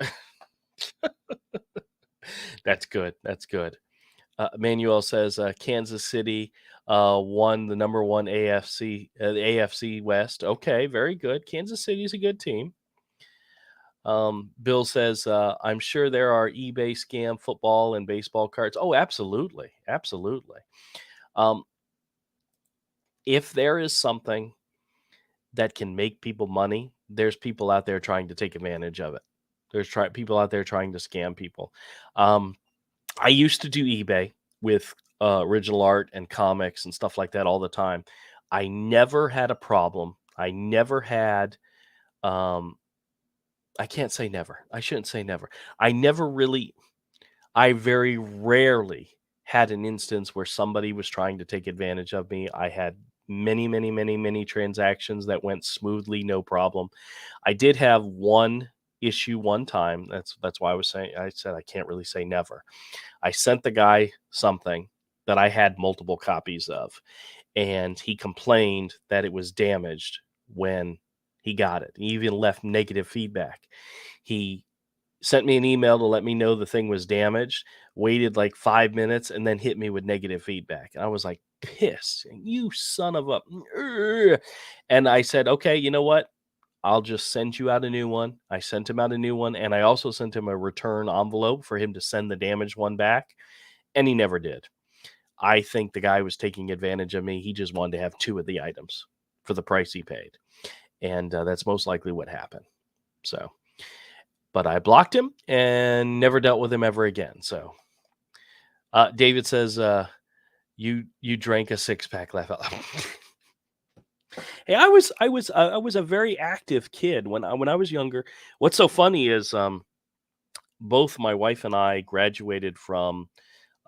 That's good. That's good. Manuel says Kansas City won the number one the AFC West. Okay, very good. Kansas City is a good team. Bill says, I'm sure there are eBay scam football and baseball cards. Oh, absolutely. Absolutely. If there is something that can make people money, there's people out there trying to take advantage of it. There's people out there trying to scam people. I used to do eBay with original art and comics and stuff like that all the time. I never had a problem. I never had, I can't say never. I shouldn't say never. I very rarely had an instance where somebody was trying to take advantage of me. I had many transactions that went smoothly, no problem. I did have one issue one time. That's why I said I can't really say never. I sent the guy something that I had multiple copies of, and he complained that it was damaged when he got it. He even left negative feedback. He sent me an email to let me know the thing was damaged, waited like 5 minutes, and then hit me with negative feedback. And I was like pissed. You son of a. And I said, okay, you know what? I'll just send you out a new one. I sent him out a new one, and I also sent him a return envelope for him to send the damaged one back, and he never did. I think the guy was taking advantage of me. He just wanted to have two of the items for the price he paid, and that's most likely what happened. So, but I blocked him and never dealt with him ever again. So, David says, "You drank a 6-pack, laugh out loud." Hey, I was a very active kid when I was younger. What's so funny is both my wife and I graduated from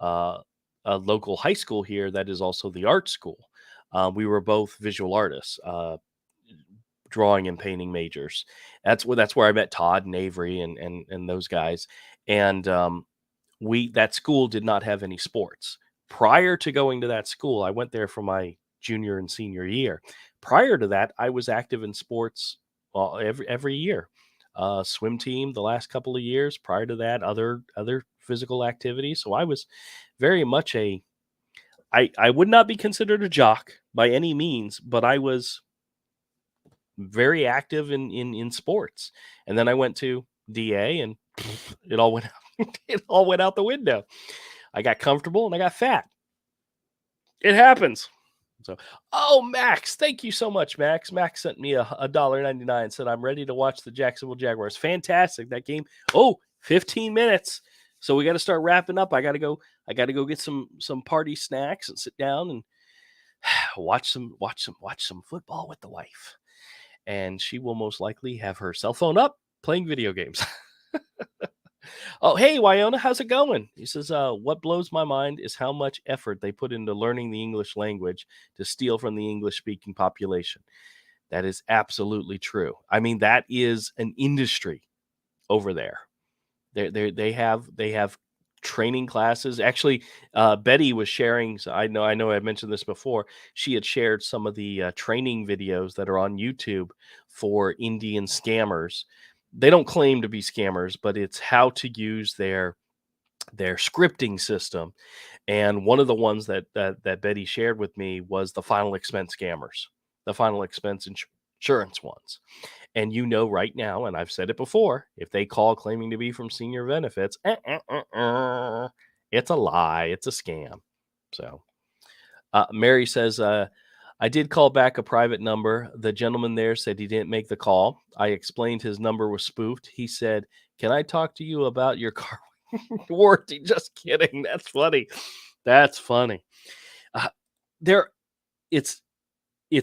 uh, a local high school here that is also the art school. We were both visual artists. drawing and painting majors. That's where I met Todd and Avery and those guys. And we that school did not have any sports. Prior to going to that school, I went there for my junior and senior year. Prior to that, I was active in sports every year. Swim team the last couple of years. Prior to that, other physical activities. So I was very much I would not be considered a jock by any means, but I was very active in sports. And then I went to DA and it all went out, it all went out the window. I got comfortable and I got fat. It happens. So, oh, Max, thank you so much, Max. Max sent me a $1.99, said I'm ready to watch the Jacksonville Jaguars. Fantastic. That game. Oh, 15 minutes. So we got to start wrapping up. I got to go get some party snacks and sit down and watch some football with the wife. And she will most likely have her cell phone up playing video games. Oh, hey, Wyona, how's it going? He says, what blows my mind is how much effort they put into learning the English language to steal from the English-speaking population. That is absolutely true. I mean, that is an industry over there. They have training classes. Actually, Betty was sharing. So I know I mentioned this before. She had shared some of the training videos that are on YouTube for Indian scammers. They don't claim to be scammers, but it's how to use their scripting system. And one of the ones that Betty shared with me was the final expense scammers, the final expense insurance ones. And right now, and I've said it before, if they call claiming to be from Senior Benefits, it's a lie. It's a scam. So Mary says, I did call back a private number. The gentleman there said he didn't make the call. I explained his number was spoofed. He said, can I talk to you about your car warranty? Just kidding. That's funny. That's funny. There, it's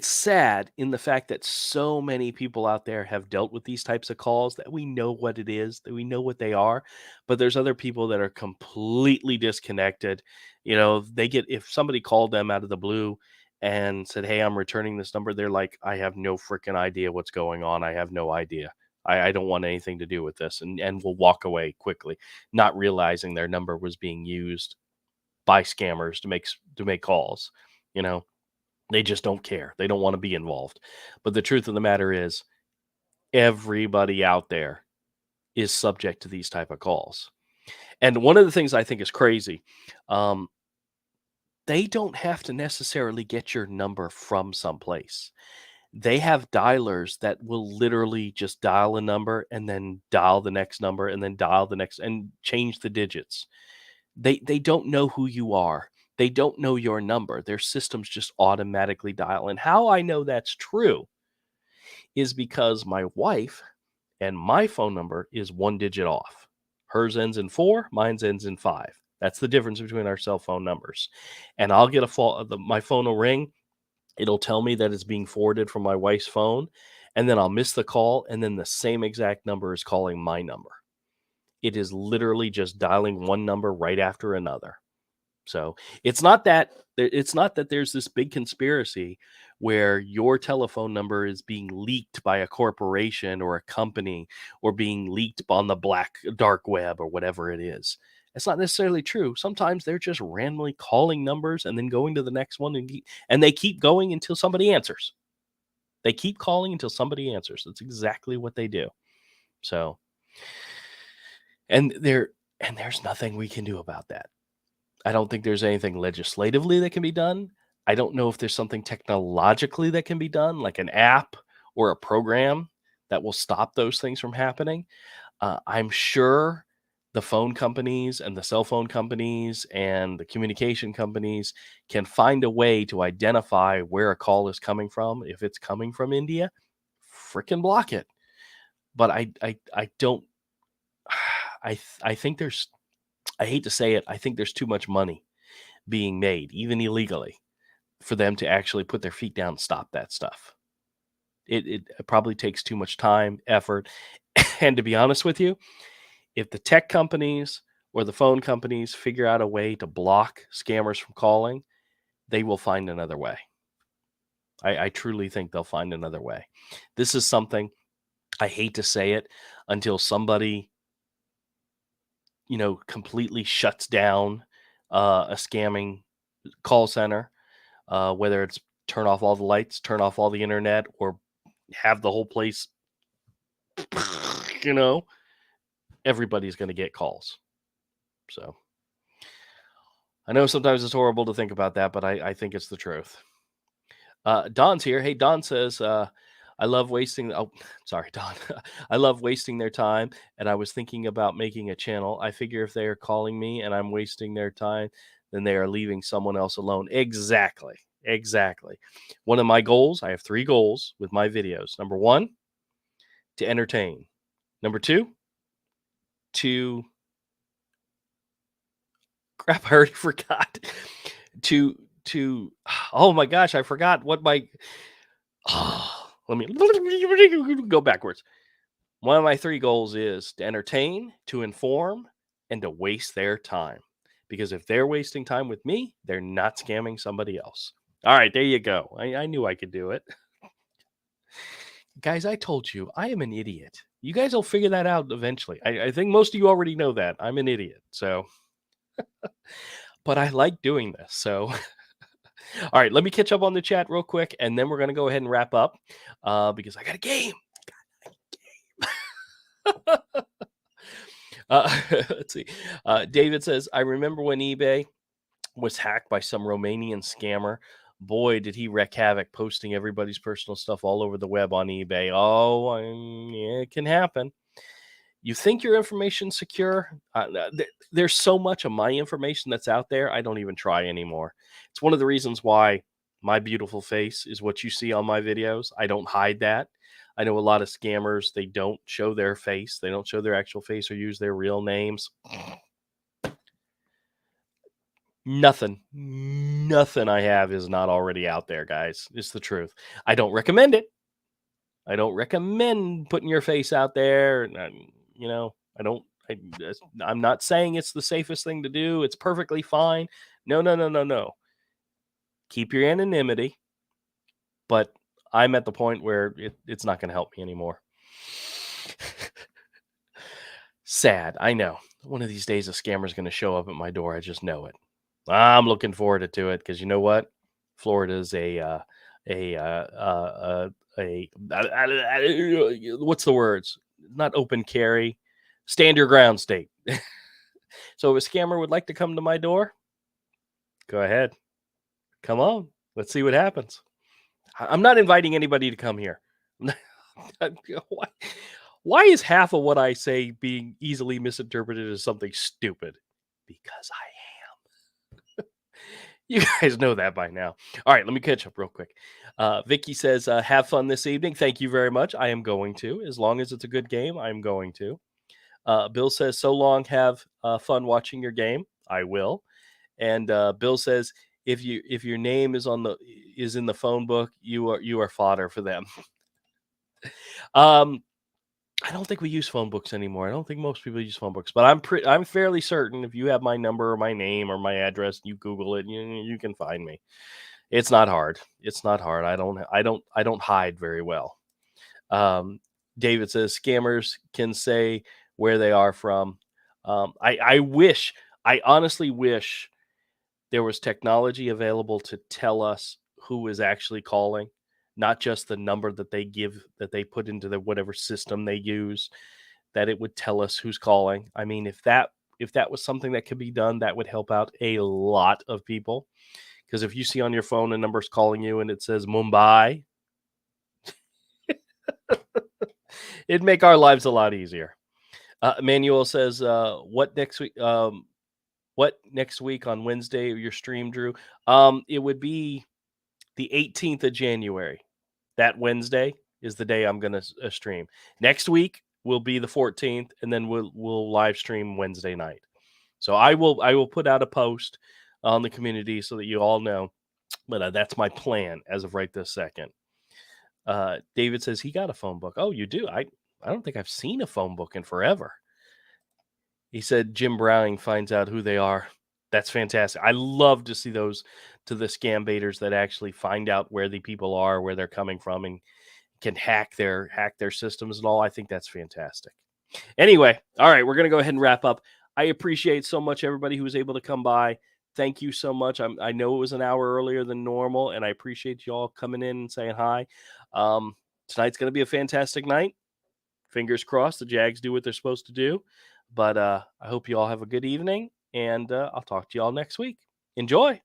sad in the fact that so many people out there have dealt with these types of calls that we know what it is, that we know what they are, but there's other people that are completely disconnected. If somebody called them out of the blue and said, hey, I'm returning this number, they're like, I have no freaking idea what's going on. I have no idea. I don't want anything to do with this, and will walk away quickly, not realizing their number was being used by scammers to make calls. They just don't care. They don't want to be involved. But the truth of the matter is, everybody out there is subject to these type of calls. And one of the things I think is crazy, they don't have to necessarily get your number from someplace. They have dialers that will literally just dial a number and then dial the next number and then dial the next and change the digits. They don't know who you are. They don't know your number. Their systems just automatically dial. And how I know that's true is because my wife and my phone number is one digit off. Hers ends in 4, mine's ends in 5. That's the difference between our cell phone numbers. And I'll get my phone will ring. It'll tell me that it's being forwarded from my wife's phone, and then I'll miss the call, and then the same exact number is calling my number. It is literally just dialing one number right after another. So it's not that there's this big conspiracy where your telephone number is being leaked by a corporation or a company, or being leaked on the dark web or whatever it is. It's not necessarily true. Sometimes they're just randomly calling numbers and then going to the next one, and they keep going until somebody answers. They keep calling until somebody answers. That's exactly what they do. So, and there's nothing we can do about that. I don't think there's anything legislatively that can be done. I don't know if there's something technologically that can be done, like an app or a program that will stop those things from happening. I'm sure the phone companies and the cell phone companies and the communication companies can find a way to identify where a call is coming from. If it's coming from India, freaking block it. But I don't. I think there's. I hate to say it. I think there's too much money being made, even illegally, for them to actually put their feet down and stop that stuff. It probably takes too much time, effort. And to be honest with you, if the tech companies or the phone companies figure out a way to block scammers from calling, they will find another way. I truly think they'll find another way. This is something, I hate to say it, until somebody, completely shuts down a scamming call center, whether it's turn off all the lights, turn off all the internet, or have the whole place, you know, everybody's going to get calls. So I know sometimes it's horrible to think about that, but I think it's the truth. Don's here. Hey, Don says, I love wasting. Oh, sorry, Don. I love wasting their time. And I was thinking about making a channel. I figure if they are calling me and I'm wasting their time, then they are leaving someone else alone. Exactly. Exactly. One of my goals, I have 3 goals with my videos. Number 1, to entertain. Number 2, to crap, I already forgot. To oh my gosh, I forgot what my let me go backwards. One of my 3 goals is to entertain, to inform, and to waste their time. Because if they're wasting time with me, they're not scamming somebody else. All right, there you go. I knew I could do it. Guys, I told you, I am an idiot. You guys will figure that out eventually. I think most of you already know that. I'm an idiot. So, but I like doing this. So, all right, let me catch up on the chat real quick, and then we're going to go ahead and wrap up because I got a game. Let's see. David says, I remember when eBay was hacked by some Romanian scammer. Boy, did he wreak havoc, posting everybody's personal stuff all over the web on eBay. Oh, yeah, it can happen. You think your information's secure? There's so much of my information that's out there, I don't even try anymore. It's one of the reasons why my beautiful face is what you see on my videos. I don't hide that. I know a lot of scammers, they don't show their face. They don't show their actual face or use their real names. Nothing I have is not already out there, guys. It's the truth. I don't recommend it. I don't recommend putting your face out there. I don't. I'm not saying it's the safest thing to do. It's perfectly fine. No. Keep your anonymity. But I'm at the point where it's not going to help me anymore. Sad, I know. One of these days, a scammer's going to show up at my door. I just know it. I'm looking forward to it because you know what? Florida's what's the words? Not open carry, stand your ground state. So if a scammer would like to come to my door, go ahead. Come on. Let's see what happens. I'm not inviting anybody to come here. Why is half of what I say being easily misinterpreted as something stupid? Because I am. You guys know that by now. All right, let me catch up real quick. Vicky says, have fun this evening. Thank you very much. I am going to. As long as it's a good game, I'm going to. Bill says, so long. Have fun watching your game. I will. And Bill says, if your name is in the phone book, you are fodder for them. I don't think we use phone books anymore. I don't think most people use phone books, but I'm fairly certain if you have my number or my name or my address, you Google it, you can find me. It's not hard. It's not hard. I don't hide very well. David says scammers can say where they are from. I honestly wish there was technology available to tell us who is actually calling, not just the number that they put into the whatever system they use, that it would tell us who's calling. I mean, if that was something that could be done, that would help out a lot of people. Because if you see on your phone a number's calling you and it says Mumbai, it'd make our lives a lot easier. Manuel says, what next week? What next week on Wednesday your stream, Drew? It would be the 18th of January. That Wednesday is the day I'm going to stream. Next week will be the 14th, and then we'll live stream Wednesday night. So I will put out a post on the community so that you all know. But that's my plan as of right this second. David says he got a phone book. Oh, you do? I don't think I've seen a phone book in forever. He said Jim Browning finds out who they are. That's fantastic. I love to see those to the scam baiters that actually find out where the people are, where they're coming from, and can hack their systems and all. I think that's fantastic. Anyway, all right, we're gonna go ahead and wrap up. I appreciate so much everybody who was able to come by. Thank you so much. I know it was an hour earlier than normal, and I appreciate you all coming in and saying hi. Um, Tonight's gonna be a fantastic night. Fingers crossed the Jags do what they're supposed to do. But I hope you all have a good evening, and I'll talk to you all next week. Enjoy.